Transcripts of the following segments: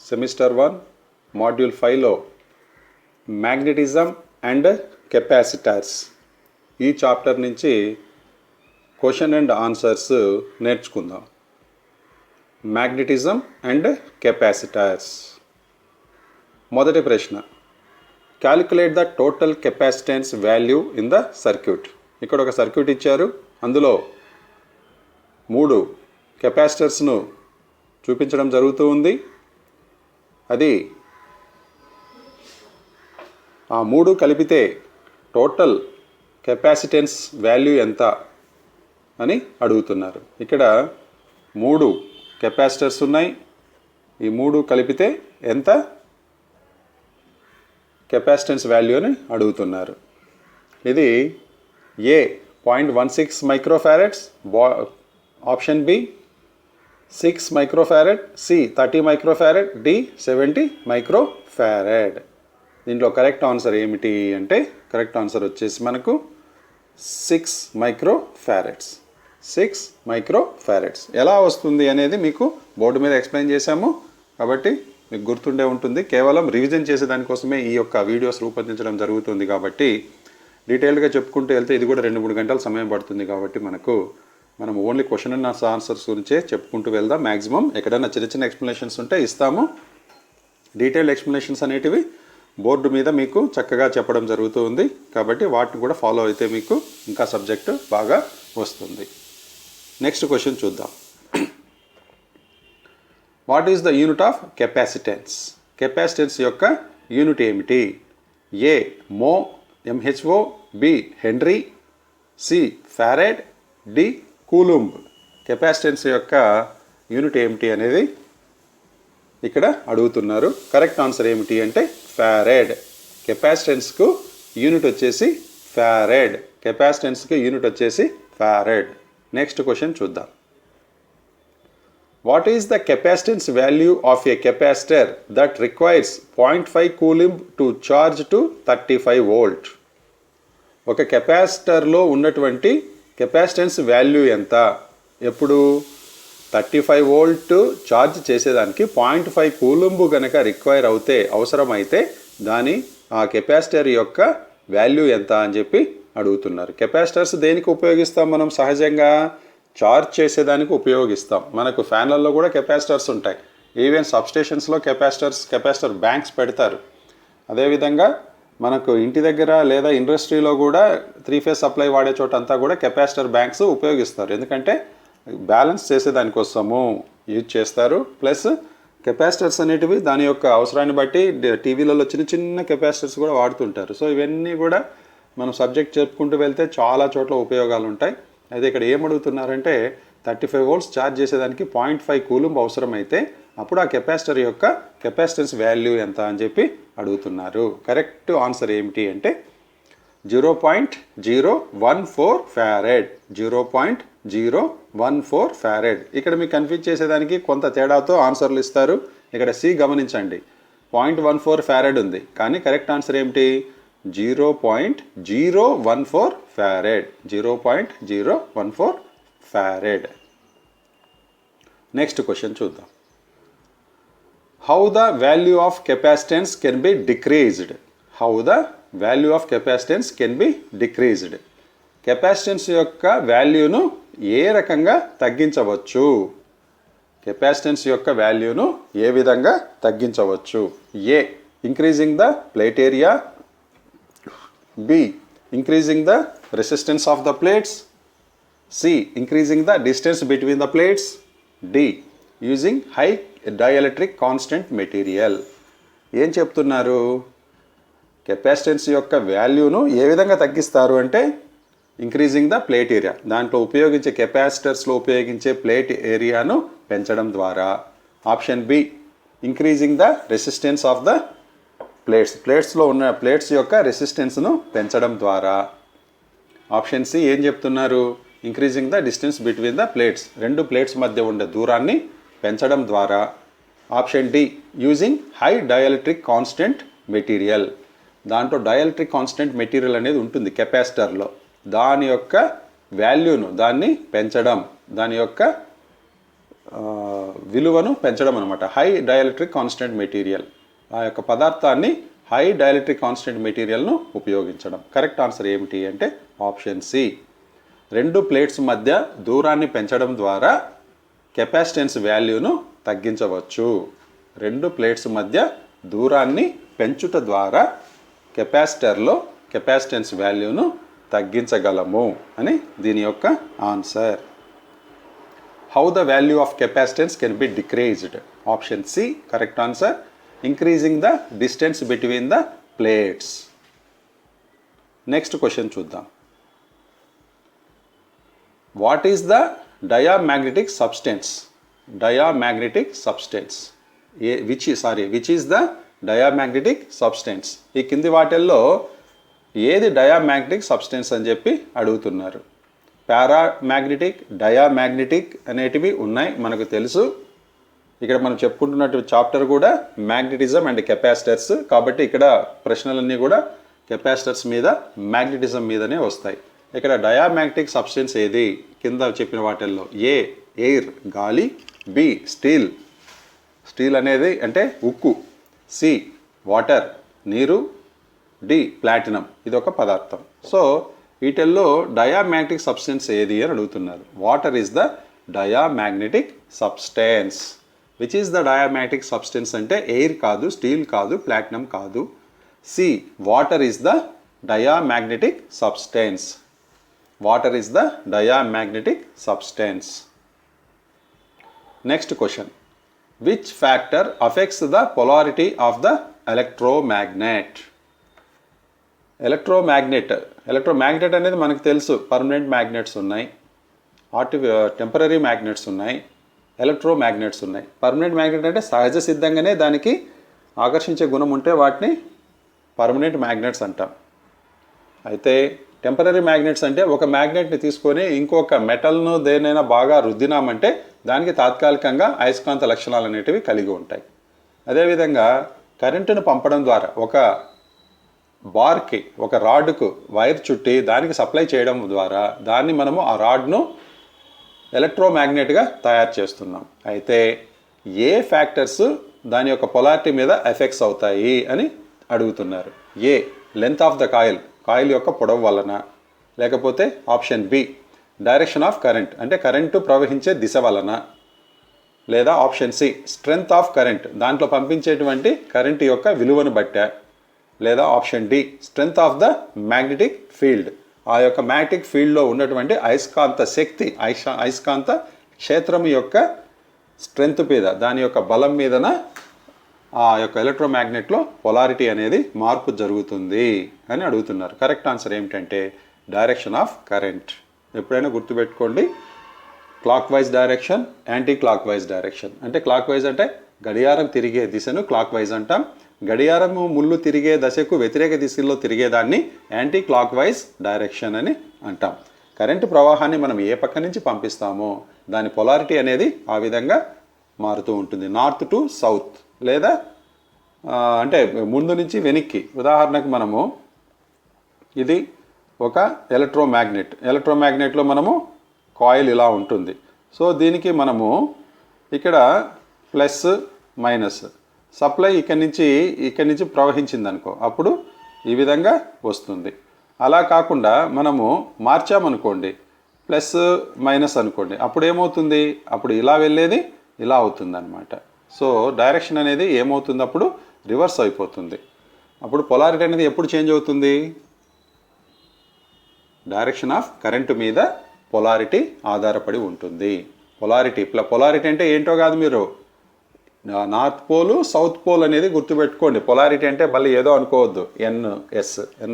Semester 1 module 5లో magnetism and capacitors ఈ chapter నుంచి క్వశ్చన్ అండ్ ఆన్సర్స్ నేర్చుకుందాం. Magnetism and capacitors. మొదటి ప్రశ్న, calculate the total capacitance value in the circuit. ఇక్కడ ఒక సర్క్యూట్ ఇచ్చారు, అందులో 3 కెపాసిటర్స్ను చూపించడం జరుగుతూ ఉంది. అది ఆ 3 కలిపితే టోటల్ కెపాసిటెన్స్ వాల్యూ ఎంత అని అడుగుతున్నారు. ఇక్కడ 3 కెపాసిటర్స్ ఉన్నాయి, ఈ 3 కలిపితే ఎంత కెపాసిటెన్స్ వాల్యూ అని అడుగుతున్నారు. ఇది A 0.16 microfarads, option B 6 microfarad, C 30 microfarad, D 70 microfarad. దీంట్లో కరెక్ట్ ఆన్సర్ ఏమిటి అంటే కరెక్ట్ ఆన్సర్ వచ్చేసి మనకు 6 మైక్రోఫారడ్స్. 6 మైక్రోఫారడ్స్ ఎలా వస్తుంది అనేది మీకు బోర్డు మీద ఎక్స్ప్లెయిన్ చేశాము, కాబట్టి మీకు గుర్తుండే ఉంటుంది. కేవలం రివిజన్ చేసే దానికోసమే ఈ యొక్క వీడియోస్ రూపొందించడం జరుగుతుంది. కాబట్టి డీటెయిల్గా చెప్పుకుంటూ వెళ్తే ఇది కూడా 2-3 గంటల సమయం పడుతుంది. కాబట్టి మనం ఓన్లీ క్వశ్చన్ అండ్ ఆన్సర్స్ గురించే చెప్పుకుంటూ వెళ్దాం. మ్యాక్సిమం ఎక్కడైనా చిన్న చిన్న ఎక్స్ప్లెనేషన్స్ ఉంటే ఇస్తాము. డీటెయిల్డ్ ఎక్స్ప్లెనేషన్స్ అనేటివి బోర్డు మీద మీకు చక్కగా చెప్పడం జరుగుతూ ఉంది. కాబట్టి వాటిని కూడా ఫాలో అయితే మీకు ఇంకా సబ్జెక్టు బాగా వస్తుంది. నెక్స్ట్ క్వశ్చన్ చూద్దాం. What is the unit of capacitance? Capacitance యొక్క యూనిట్ ఏమిటి? A mho M H O, B henry, C farad, D coulomb. Capacitance యొక్క యూనిట్ ఏమిటి అనేది ఇక్కడ అడుగుతున్నారు. కరెక్ట్ ఆన్సర్ ఏమిటి అంటే ఫారెడ్. కెపాసిటెన్స్కు యూనిట్ వచ్చేసి ఫారెడ్. కెపాసిటెన్స్కి యూనిట్ వచ్చేసి ఫారెడ్. నెక్స్ట్ క్వశ్చన్ చూద్దాం. What is the capacitance value of a capacitor that requires 0.5 coulomb to charge to 35 volt? ఒక కెపాసిటర్లో ఉన్నటువంటి కెపాసిటెన్స్ వాల్యూ ఎంత? ఎప్పుడు 35 వోల్ట్ ఛార్జ్ చేసేదానికి 0.5 కూలుంబు కనుక రిక్వైర్ అవసరమైతే ఆ కెపాసిటర్ యొక్క వాల్యూ ఎంత అని చెప్పి అడుగుతున్నారు. కెపాసిటర్స్ దేనికి ఉపయోగిస్తాం? మనం సహజంగా ఛార్జ్ చేసేదానికి ఉపయోగిస్తాం. మనకు ఫ్యాన్లలో కూడా కెపాసిటర్స్ ఉంటాయి. ఈవెన్ సబ్స్టేషన్స్లో కెపాసిటర్ బ్యాంక్స్ పెడతారు. అదేవిధంగా మనకు ఇంటి దగ్గర లేదా ఇండస్ట్రీలో కూడా 3 ఫేజ్ సప్లై వాడే చోట అంతా కూడా కెపాసిటర్ బ్యాంక్స్ ఉపయోగిస్తారు. ఎందుకంటే బ్యాలెన్స్ చేసేదానికోసము యూజ్ చేస్తారు. ప్లస్ కెపాసిటర్స్ అనేటివి దాని యొక్క అవసరాన్ని బట్టి టీవీలలో చిన్న చిన్న కెపాసిటర్స్ కూడా వాడుతుంటారు. సో ఇవన్నీ కూడా మనం సబ్జెక్ట్ చెప్పుకుంటూ వెళ్తే చాలా చోట్ల ఉపయోగాలు ఉంటాయి. అయితే ఇక్కడ ఏం అడుగుతున్నారంటే 35 వోల్ట్స్ ఛార్జ్ చేసేదానికి 0.5 కూలుంబ్ అవసరమైతే అప్పుడు ఆ కెపాసిటర్ యొక్క కెపాసిటెన్స్ వాల్యూ ఎంత అని చెప్పి అడుగుతున్నారు. కరెక్ట్ ఆన్సర్ ఏమిటి అంటే 0.014 ఫారెడ్. 0.014 ఫారెడ్. ఇక్కడ మీకు కన్ఫ్యూజ్ చేసేదానికి కొంత తేడాతో ఆన్సర్లు ఇస్తారు. ఇక్కడ సి గమనించండి, 0.14 ఫారెడ్ ఉంది, కానీ కరెక్ట్ ఆన్సర్ ఏమిటి? 0.014 ఫారెడ్. 0.014 ఫారెడ్. నెక్స్ట్ క్వశ్చన్ చూద్దాం. How the value of capacitance can be decreased? How the value of capacitance can be decreased? Capacitance యొక్క వాల్యూను ఏ రకంగా తగ్గించవచ్చు? కెపాసిటెన్స్ యొక్క వాల్యూను ఏ విధంగా తగ్గించవచ్చు? A increasing the plate area, B increasing the resistance of the plates, C increasing the distance between the plates, D using high dielectric constant material. ఏం చెప్తున్నారు? Capacitance యొక్క వాల్యూను ఏ విధంగా తగ్గిస్తారు అంటే ఇంక్రీజింగ్ ద ప్లేట్ ఏరియా, దాంట్లో ఉపయోగించే కెపాసిటర్స్లో ఉపయోగించే ప్లేట్ ఏరియాను పెంచడం ద్వారా. Option B increasing the resistance of the ప్లేట్స్లో ఉన్న ప్లేట్స్ యొక్క రెసిస్టెన్స్ను పెంచడం ద్వారా. ఆప్షన్ సి ఏం చెప్తున్నారు? Increasing the distance between the plates, 2 plates మధ్య ఉండే దూరాన్ని పెంచడం ద్వారా. Option D using high dielectric constant material, దాంట్లో డైఎలక్ట్రిక్ కాన్స్టెంట్ మెటీరియల్ అనేది ఉంటుంది కెపాసిటర్లో, దాని యొక్క వాల్యూను దాన్ని పెంచడం, దాని యొక్క విలువను పెంచడం అనమాట. హై డైఎలక్ట్రిక్ కాన్స్టెంట్ మెటీరియల్, ఆ యొక్క పదార్థాన్ని హై డైఎలక్ట్రిక్ కాన్స్టెంట్ మెటీరియల్ను ఉపయోగించడం. కరెక్ట్ ఆన్సర్ ఏమిటి అంటే ఆప్షన్ సి. రెండు ప్లేట్స్ మధ్య దూరాన్ని పెంచడం ద్వారా కెపాసిటెన్స్ వాల్యూను తగ్గించవచ్చు. రెండు ప్లేట్స్ మధ్య దూరాన్ని పెంచుట ద్వారా కెపాసిటర్లో కెపాసిటెన్స్ వాల్యూను తగ్గించగలము అని దీని యొక్క answer. How the value of capacitance can be decreased. Option C correct answer. Increasing the distance between the plates. Next question చూద్దాం. What is the diamagnetic substance? Diamagnetic substance which is the diamagnetic substance? ఈ కింది వాటిల్లో ఏది diamagnetic substance అని చెప్పి అడుగుతున్నారు. Paramagnetic, diamagnetic అనేటివి ఉన్నాయి, మనకు తెలుసు. ఇక్కడ మనం చెప్పుకుంటున్నట్టు చాప్టర్ కూడా మ్యాగ్నెటిజం అండ్ కెపాసిటర్స్, కాబట్టి ఇక్కడ ప్రశ్నలన్నీ కూడా కెపాసిటర్స్ మీద, మ్యాగ్నెటిజం మీదనే వస్తాయి. ఇక్కడ డయామాగ్నెటిక్ సబ్స్టెన్స్ ఏది కింద చెప్పిన వాటిల్లో? ఏ ఎయిర్ గాలి, బి స్టీల్, స్టీల్ అనేది అంటే ఉక్కు, సి వాటర్ నీరు, డి ప్లాటినం ఇది ఒక పదార్థం. సో వీటిల్లో డయామాగ్నెటిక్ సబ్స్టెన్స్ ఏది అని అడుగుతున్నారు. Water is the diamagnetic substance. Which is the diamagnetic substance అంటే ఎయిర్ కాదు, స్టీల్ కాదు, ప్లాటినం కాదు. C water is the diamagnetic substance. Water is the diamagnetic substance. Next question. Which factor affects the polarity of the electromagnet? Electromagnet అనేది మనకు తెలుసు. Permanent magnets ఉన్నాయి, temporary magnets ఉన్నాయి, electromagnets ఉన్నాయి. పర్మనెంట్ మ్యాగ్నెట్ అంటే సహజ సిద్ధంగానే దానికి ఆకర్షించే గుణం ఉంటే వాటిని పర్మనెంట్ మ్యాగ్నెట్స్ అంటాం. అయితే టెంపరరీ మ్యాగ్నెట్స్ అంటే ఒక మ్యాగ్నెట్ని తీసుకొని ఇంకొక మెటల్ను దేనైనా బాగా రుద్దినామంటే దానికి తాత్కాలికంగా అయస్కాంత లక్షణాలు అనేటివి కలిగి ఉంటాయి. అదేవిధంగా కరెంటును పంపడం ద్వారా ఒక బార్కి, ఒక రాడ్కు వైర్ చుట్టి దానికి సప్లై చేయడం ద్వారా దాన్ని మనము ఆ రాడ్ను ఎలక్ట్రోమాగ్నెట్గా తయారు చేస్తున్నాం. అయితే ఏ ఫ్యాక్టర్స్ దాని యొక్క పొలారిటీ మీద ఎఫెక్ట్స్ అవుతాయి అని అడుగుతున్నారు. A length of the coil యొక్క పొడవు వలన, లేకపోతే option B direction of current అంటే కరెంటు ప్రవహించే దిశ వలన, లేదా option C strength of current దాంట్లో పంపించేటువంటి కరెంట్ యొక్క విలువను బట్టా, లేదా option D strength of the magnetic field ఆ యొక్క మ్యాగ్నెటిక్ ఫీల్డ్లో ఉన్నటువంటి అయస్కాంత శక్తి, అయస్కాంత క్షేత్రం యొక్క స్ట్రెంగ్త్ మీద, దాని యొక్క బలం మీదన ఆ యొక్క ఎలక్ట్రోమాగ్నెట్లో పొలారిటీ అనేది మార్పు జరుగుతుంది అని అడుగుతున్నారు. కరెక్ట్ ఆన్సర్ ఏమిటంటే డైరెక్షన్ ఆఫ్ కరెంట్. ఎప్పుడైనా గుర్తుపెట్టుకోండి, clock wise direction, anti clock wise direction. అంటే క్లాక్ వైజ్ అంటే గడియారం తిరిగే దిశను క్లాక్ వైజ్ అంటాం. గడియారము ముళ్ళు తిరిగే దశకు వ్యతిరేక దిశలో తిరిగేదాన్ని యాంటీ క్లాక్ వైజ్ డైరెక్షన్ అని అంటాం. కరెంటు ప్రవాహాన్ని మనం ఏ పక్క నుంచి పంపిస్తామో దాని పొలారిటీ అనేది ఆ విధంగా మారుతూ ఉంటుంది. నార్త్ టు సౌత్, లేదా అంటే ముందు నుంచి వెనక్కి. ఉదాహరణకు మనము ఇది ఒక ఎలక్ట్రోమాగ్నెట్లో మనము కాయిల్ ఇలా ఉంటుంది. సో దీనికి మనము ఇక్కడ ప్లస్ మైనస్ సప్లై ఇక్కడి నుంచి ప్రవహించింది అనుకో, అప్పుడు ఈ విధంగా వస్తుంది. అలా కాకుండా మనము మార్చామనుకోండి, ప్లస్ మైనస్ అనుకోండి, అప్పుడు ఏమవుతుంది? అప్పుడు ఇలా వెళ్ళేది ఇలా అవుతుంది అనమాట. సో డైరెక్షన్ అనేది ఏమవుతుంది? అప్పుడు రివర్స్ అయిపోతుంది. అప్పుడు పొలారిటీ అనేది ఎప్పుడు చేంజ్ అవుతుంది? డైరెక్షన్ ఆఫ్ కరెంటు మీద పొలారిటీ ఆధారపడి ఉంటుంది. పొలారిటీ అంటే ఏంటో కాదు, మీరు నార్త్ పోలు సౌత్ పోల్ అనేది గుర్తుపెట్టుకోండి. పొలారిటీ అంటే మళ్ళీ ఏదో అనుకోవద్దు. ఎన్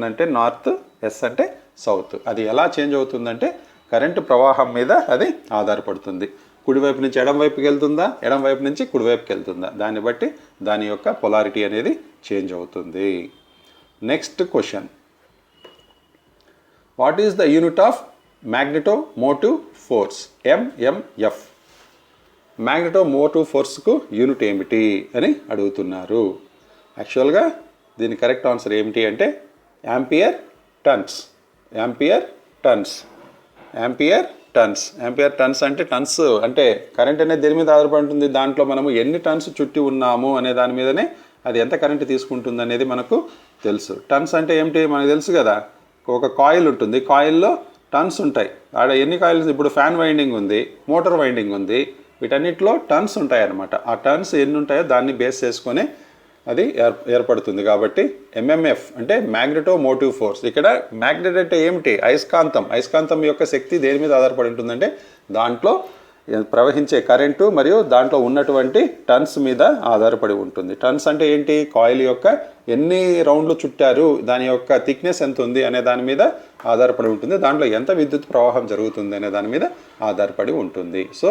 అంటే నార్త్, ఎస్ అంటే సౌత్. అది ఎలా చేంజ్ అవుతుందంటే కరెంటు ప్రవాహం మీద అది ఆధారపడుతుంది. కుడివైపు నుంచి ఎడం వైపుకి వెళ్తుందా, ఎడం వైపు నుంచి కుడివైపుకి వెళ్తుందా, దాన్ని బట్టి దాని యొక్క పొలారిటీ అనేది చేంజ్ అవుతుంది. Next question. What is the unit of magnetomotive force? MMF. Magnetomotive ఫోర్స్కు యూనిట్ ఏమిటి అని అడుగుతున్నారు. యాక్చువల్గా దీని కరెక్ట్ ఆన్సర్ ఏమిటి అంటే ampere turns. Turns. Ampere turns అంటే టన్స్ అంటే కరెంట్ అనేది దేని మీద ఆధారపడి ఉంటుంది, దాంట్లో మనము ఎన్ని టన్స్ చుట్టి ఉన్నాము అనే దాని మీదనే అది ఎంత కరెంట్ తీసుకుంటుంది అనేది మనకు తెలుసు. టన్స్ అంటే ఏమిటి మనకు తెలుసు కదా, ఒక కాయిల్ ఉంటుంది, కాయిల్లో టన్స్ ఉంటాయి. ఆడ ఎన్ని కాయిల్స్, ఇప్పుడు ఫ్యాన్ వైండింగ్ ఉంది, మోటార్ వైండింగ్ ఉంది, వీటన్నిటిలో టన్స్ ఉంటాయి అన్నమాట. ఆ టన్స్ ఎన్ని ఉంటాయో దాన్ని బేస్ చేసుకొని అది ఏర్పడుతుంది. కాబట్టి ఎంఎంఎఫ్ అంటే మ్యాగ్నెటో మోటివ్ ఫోర్స్. ఇక్కడ మ్యాగ్నెట్ అంటే ఏమిటి, అయస్కాంతం. అయస్కాంతం యొక్క శక్తి దేని మీద ఆధారపడి ఉంటుందంటే దాంట్లో ప్రవహించే కరెంటు మరియు దాంట్లో ఉన్నటువంటి టన్స్ మీద ఆధారపడి ఉంటుంది. టన్స్ అంటే ఏంటి, కాయిల్ యొక్క ఎన్ని రౌండ్లు చుట్టారు, దాని యొక్క థిక్నెస్ ఎంత ఉంది అనే దాని మీద ఆధారపడి ఉంటుంది. దాంట్లో ఎంత విద్యుత్ ప్రవాహం జరుగుతుంది అనే దాని మీద ఆధారపడి ఉంటుంది. So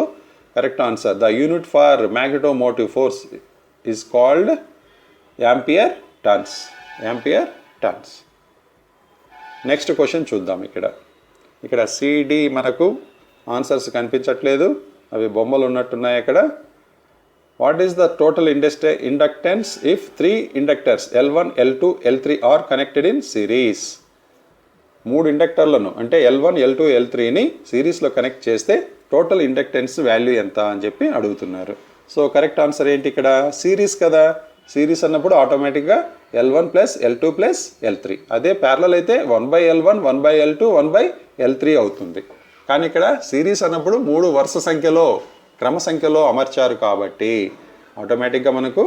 correct answer, the unit for magnetomotive force is called ampere turns. Ampere turns. Next question చూద్దాం. ఇక్కడ సిడి మనకు ఆన్సర్స్ కనిపించట్లేదు, అవి బొమ్మలు ఉన్నట్టున్నాయి. అక్కడ what is the total inductance if 3 inductors L1, L2, L3 are connected in series. 3 ఇండక్టర్లను అంటే L1, L2, L3ని సిరీస్లో కనెక్ట్ చేస్తే టోటల్ ఇండక్టెన్స్ వాల్యూ ఎంత అని చెప్పి అడుగుతున్నారు. సో కరెక్ట్ ఆన్సర్ ఏంటి, ఇక్కడ సిరీస్ కదా, సిరీస్ అన్నప్పుడు ఆటోమేటిక్గా L1 plus L2 plus L3. అదే ప్యారలల్ అయితే 1/L1, 1/L2, 1/L3 అవుతుంది. కానీ ఇక్కడ సిరీస్ అన్నప్పుడు 3 వరుస సంఖ్యలో క్రమ సంఖ్యలో అమర్చారు కాబట్టి ఆటోమేటిక్గా మనకు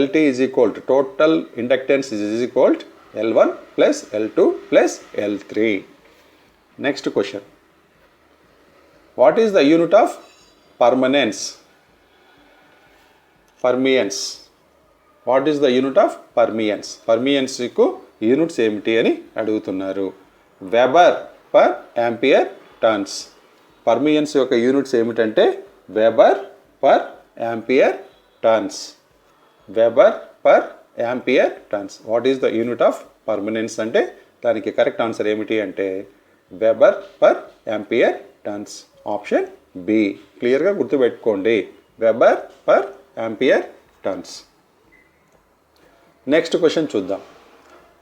LT is equal to total inductance is equal to L1 plus L2 plus L3. Next question, what is the unit of permanence, permeance. What is the unit of permeance, పర్మియన్స్కు యూనిట్స్ ఏమిటి అని అడుగుతున్నారు. Weber per ampere turns. Permeance యొక్క units ఏమిటంటే weber per ampere turns. Weber per ampere turns. What is the unit of permanence అంటే దానికి correct answer ఏమిటి అంటే weber per ampere turns. Option B. క్లియర్గా గుర్తుపెట్టుకోండి, weber per ampere turns. Next question చూద్దాం.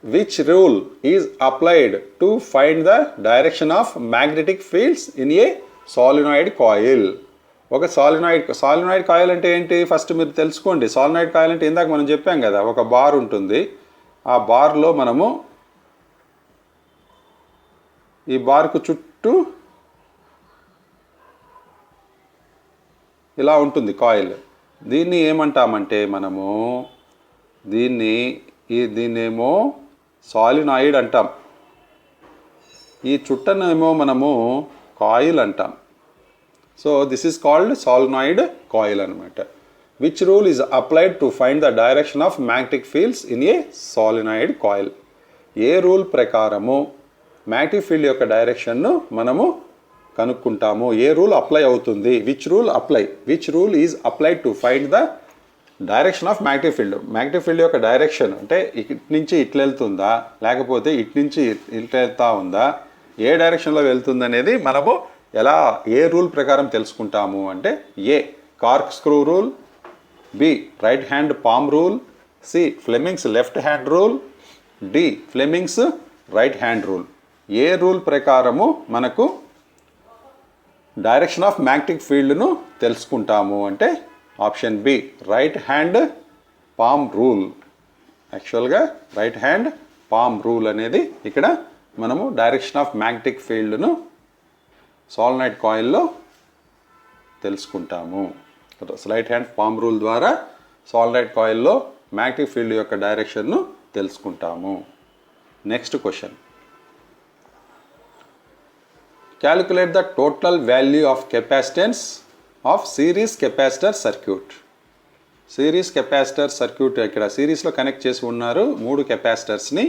Which rule is applied to find the direction of magnetic fields in a solenoid coil. ఒక solenoid coil అంటే ఏంటి first మీరు తెలుసుకోండి. సాలినాయిడ్ కాయిల్ అంటే ఇందాక మనం చెప్పాం కదా, ఒక బార్ ఉంటుంది, ఆ బార్లో మనము ఈ బార్కు చుట్టూ ఇలా ఉంటుంది కాయిల్. దీన్ని ఏమంటామంటే మనము దీన్నేమో సాలినాయిడ్ అంటాం, ఈ చుట్టనేమో మనము కాయిల్ అంటాం. So this is called solenoid coil అనమాట. Which rule is applied to find the direction of magnetic fields in a solenoid coil. ఏ రూల్ ప్రకారము మ్యాగ్నెటిక్ ఫీల్డ్ యొక్క డైరెక్షన్ను మనము కనుక్కుంటాము, ఏ రూల్ అప్లై అవుతుంది, which rule is applied to find the direction of magnetic field. Magnetic field యొక్క direction అంటే ఇటు నుంచి ఇట్లా వెళ్తుందా, లేకపోతే ఇటు నుంచి ఇట్లా వెళ్తా ఉందా, ఏ డైరెక్షన్లో వెళ్తుంది అనేది మనము ఎలా ఏ రూల్ ప్రకారం తెలుసుకుంటాము అంటే A cork screw rule, B right hand palm rule, C Fleming's left hand rule, D Fleming's right hand rule. ఏ రూల్ ప్రకారము మనకు డైరెక్షన్ ఆఫ్ మ్యాగ్నెటిక్ ఫీల్డ్ను తెలుసుకుంటాము అంటే option B right hand palm rule. యాక్చువల్గా రైట్ హ్యాండ్ పామ్ రూల్ అనేది ఇక్కడ మనము డైరెక్షన్ ఆఫ్ మ్యాగ్నెటిక్ ఫీల్డ్ను సాలినాయిడ్ కాయిల్లో తెలుసుకుంటాము. రైట్ హ్యాండ్ పామ్ రూల్ ద్వారా సాలినాయిడ్ కాయిల్లో మ్యాగ్నెటిక్ ఫీల్డ్ యొక్క డైరెక్షన్ను తెలుసుకుంటాము. Next question, calculate the total value of capacitance of series capacitor circuit. Series capacitor circuit ఇక్కడ సిరీస్లో కనెక్ట్ చేసి ఉన్నారు 3 కెపాసిటర్స్ని.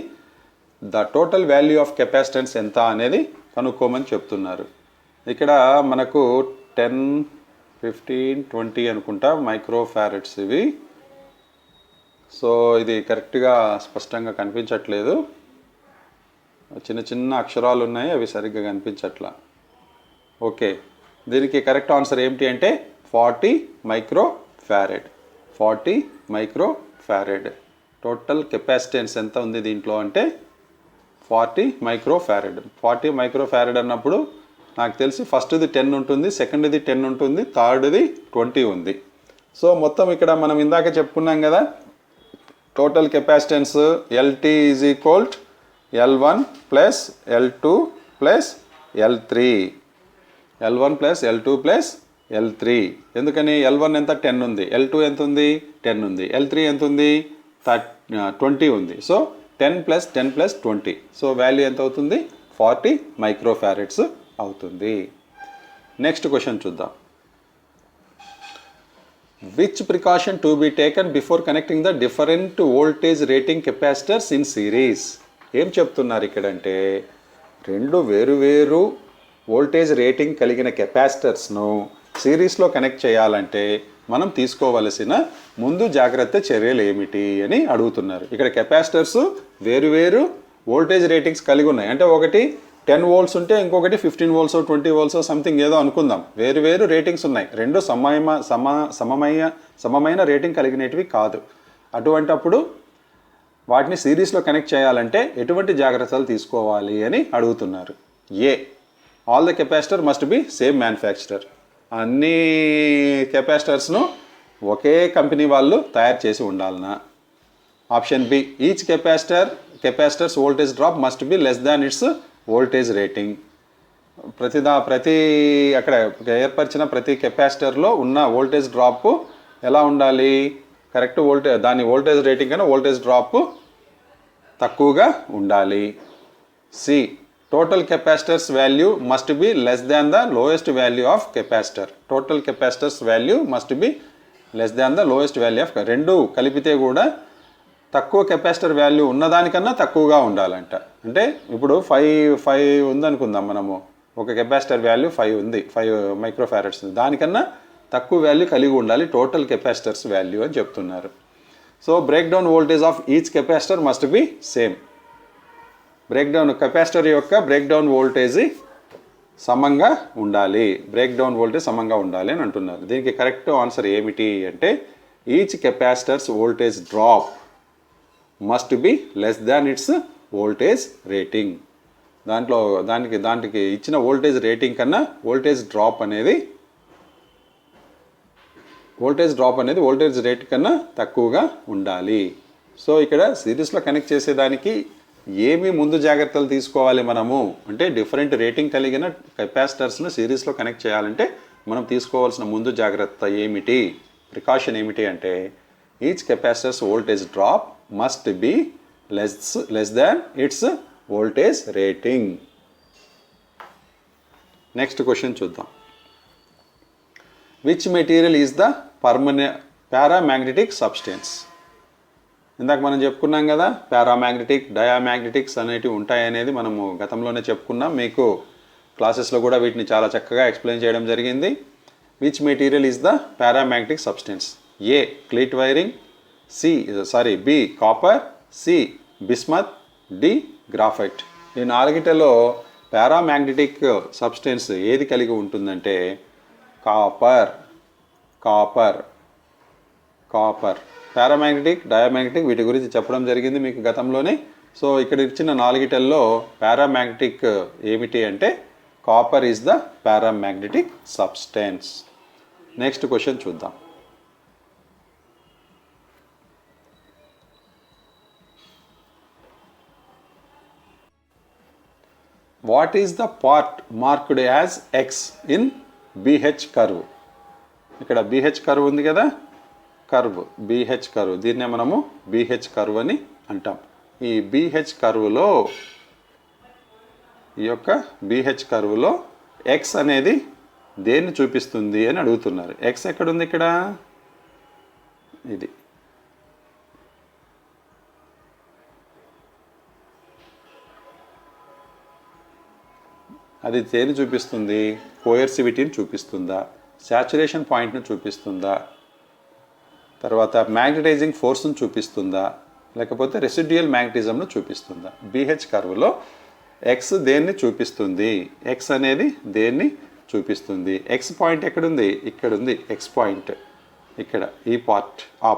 The total value of capacitance ఎంత అనేది కనుక్కోమని చెప్తున్నారు. ఇక్కడ మనకు 10, 15, 20 అనుకుంటా మైక్రో ఫారెడ్స్ ఇవి. సో ఇది కరెక్ట్గా స్పష్టంగా కనిపించట్లేదు, చిన్న చిన్న అక్షరాలు ఉన్నాయి, అవి సరిగ్గా కనిపించట్లా. ఓకే, దీనికి కరెక్ట్ ఆన్సర్ ఏమిటి అంటే 40 micro farad. 40 micro farad. Total capacitance ఎంత ఉంది దీంట్లో అంటే 40 మైక్రో ఫారెడ్. 40 మైక్రో ఫారెడ్ అన్నప్పుడు నాకు తెలిసి ఫస్ట్ది 10 ఉంటుంది, సెకండ్ది 10 ఉంటుంది, థర్డ్ది 20 ఉంది. సో మొత్తం ఇక్కడ మనం ఇందాక చెప్పుకున్నాం కదా, total capacitance LT is equal L1 plus L2 plus L3, L1 plus L2 plus L3. ఎందుకని L1 ఎంత 10 ఉంది, L2 ఎంత ఉంది 10 ఉంది, L3 ఎంత ఉంది 20 ఉంది. So 10 plus 10 plus 20, so value ఎంత అవుతుంది 40 మైక్రోఫారెడ్స్ అవుతుంది. నెక్స్ట్ క్వశ్చన్ చూద్దాం. Which precaution to be taken before connecting the different voltage rating capacitors in series? ఏం చెప్తున్నారు ఇక్కడంటే, రెండు వేరు వోల్టేజ్ రేటింగ్ కలిగిన కెపాసిటర్స్ను సిరీస్లో కనెక్ట్ చేయాలంటే మనం తీసుకోవలసిన ముందు జాగ్రత్త చర్యలు ఏమిటి అని అడుగుతున్నారు. ఇక్కడ కెపాసిటర్స్ వేరు వోల్టేజ్ రేటింగ్స్ కలిగి ఉన్నాయి. అంటే ఒకటి 10 volts ఉంటే ఇంకొకటి 15 volts 20 volts సంథింగ్ ఏదో అనుకుందాం. వేరు రేటింగ్స్ ఉన్నాయి, రెండు సమమైన రేటింగ్ కలిగినవి కాదు. అటువంటప్పుడు వాటిని సిరీస్లో కనెక్ట్ చేయాలంటే ఎటువంటి జాగ్రత్తలు తీసుకోవాలి అని అడుగుతున్నారు. A, all the capacitor must be same manufacturer. అన్ని కెపాసిటర్స్ను ఒకే కంపెనీ వాళ్ళు తయారు చేసి ఉండాలనా. Option B, each capacitors voltage drop must be less than its voltage rating. ప్రతి అక్కడ ఏర్పరిచిన ప్రతి కెపాసిటర్లో ఉన్న వోల్టేజ్ డ్రాప్ ఎలా ఉండాలి, కరెక్ట్ దాని వోల్టేజ్ రేటింగ్ కన్నా వోల్టేజ్ డ్రాప్ తక్కువగా ఉండాలి. C, total capacitors value must be less than the lowest value of capacitor. Total capacitors value must be less than the lowest value of, రెండు కలిపితే కూడా తక్కువ కెపాసిటర్ వాల్యూ ఉన్నదానికన్నా తక్కువగా ఉండాలంట. అంటే ఇప్పుడు 5 ఉందనుకుందాం, మనము ఒక కెపాసిటర్ వాల్యూ 5 ఉంది, 5 మైక్రోఫారెడ్స్, దానికన్నా తక్కువ వాల్యూ కలిగి ఉండాలి టోటల్ కెపాసిటర్స్ వాల్యూ అని చెప్తున్నారు. So break down voltage of each capacitor must be same. Capacitor యొక్క బ్రేక్ డౌన్ వోల్టేజ్ సమంగా ఉండాలి, సమంగా ఉండాలి అని అంటున్నారు. దీనికి కరెక్ట్ ఆన్సర్ ఏమిటి అంటే, each capacitors voltage drop must be less than its voltage rating. దానికి ఇచ్చిన వోల్టేజ్ రేటింగ్ కన్నా వోల్టేజ్ డ్రాప్ అనేది వోల్టేజ్ రేట్ కన్నా తక్కువగా ఉండాలి. సో ఇక్కడ సిరీస్లో కనెక్ట్ చేసేదానికి ఏమి ముందు జాగ్రత్తలు తీసుకోవాలి మనము అంటే, డిఫరెంట్ రేటింగ్ కలిగిన కెపాసిటర్స్ను సిరీస్లో కనెక్ట్ చేయాలంటే మనం తీసుకోవాల్సిన ముందు జాగ్రత్త ఏమిటి, ప్రికాషన్ ఏమిటి అంటే, each capacitors voltage drop must be less than its voltage rating. Next question చూద్దాం. Which material is the paramagnetic substance? ఇందాక మనం చెప్పుకున్నాం కదా, పారామాగ్నెటిక్, డయామాగ్నెటిక్స్ అనేటివి ఉంటాయి అనేది మనము గతంలోనే చెప్పుకున్నాం. మీకు క్లాసెస్లో కూడా వీటిని చాలా చక్కగా ఎక్స్ప్లెయిన్ చేయడం జరిగింది. Which material is the paramagnetic substance? A, cleat wiring, B, copper, C, bismuth, D, graphite. ఈ నాలుగిటలో పారామాగ్నెటిక్ సబ్స్టెన్స్ ఏది కలిగి ఉంటుందంటే కాపర్. పారామాగ్నెటిక్, డయామాగ్నెటిక్ వీటి గురించి చెప్పడం జరిగింది మీకు గతంలోనే. సో ఇక్కడ ఇచ్చిన నాలుగిటల్లో పారామాగ్నెటిక్ ఏమిటి అంటే copper is the paramagnetic substance. Next question చూద్దాం. What is the part marked as X in BH curve? ఇక్కడ BH కర్వ్ ఉంది కదా, BH కర్వ్, దీన్నే మనము BH కర్వ్ అని అంటాం. ఈ BH కర్వ్లో ఎక్స్ అనేది దేన్ని చూపిస్తుంది అని అడుగుతున్నారు. ఎక్స్ ఎక్కడుంది? ఇక్కడ ఇది. అది దేన్ని చూపిస్తుంది? కోయర్సివిటీని చూపిస్తుందా, శాచురేషన్ పాయింట్ను చూపిస్తుందా, తర్వాత మ్యాగ్నటైజింగ్ ఫోర్స్ను చూపిస్తుందా, లేకపోతే రెసిడ్యుయల్ మ్యాగ్నటిజంను చూపిస్తుందా? BH కర్వ్లో ఎక్స్ దేన్ని చూపిస్తుంది? ఎక్స్ అనేది దేన్ని చూపిస్తుంది? ఎక్స్ పాయింట్ ఎక్కడుంది? ఇక్కడ ఉంది ఎక్స్ పాయింట్. ఇక్కడ ఈ పార్ట్, ఆ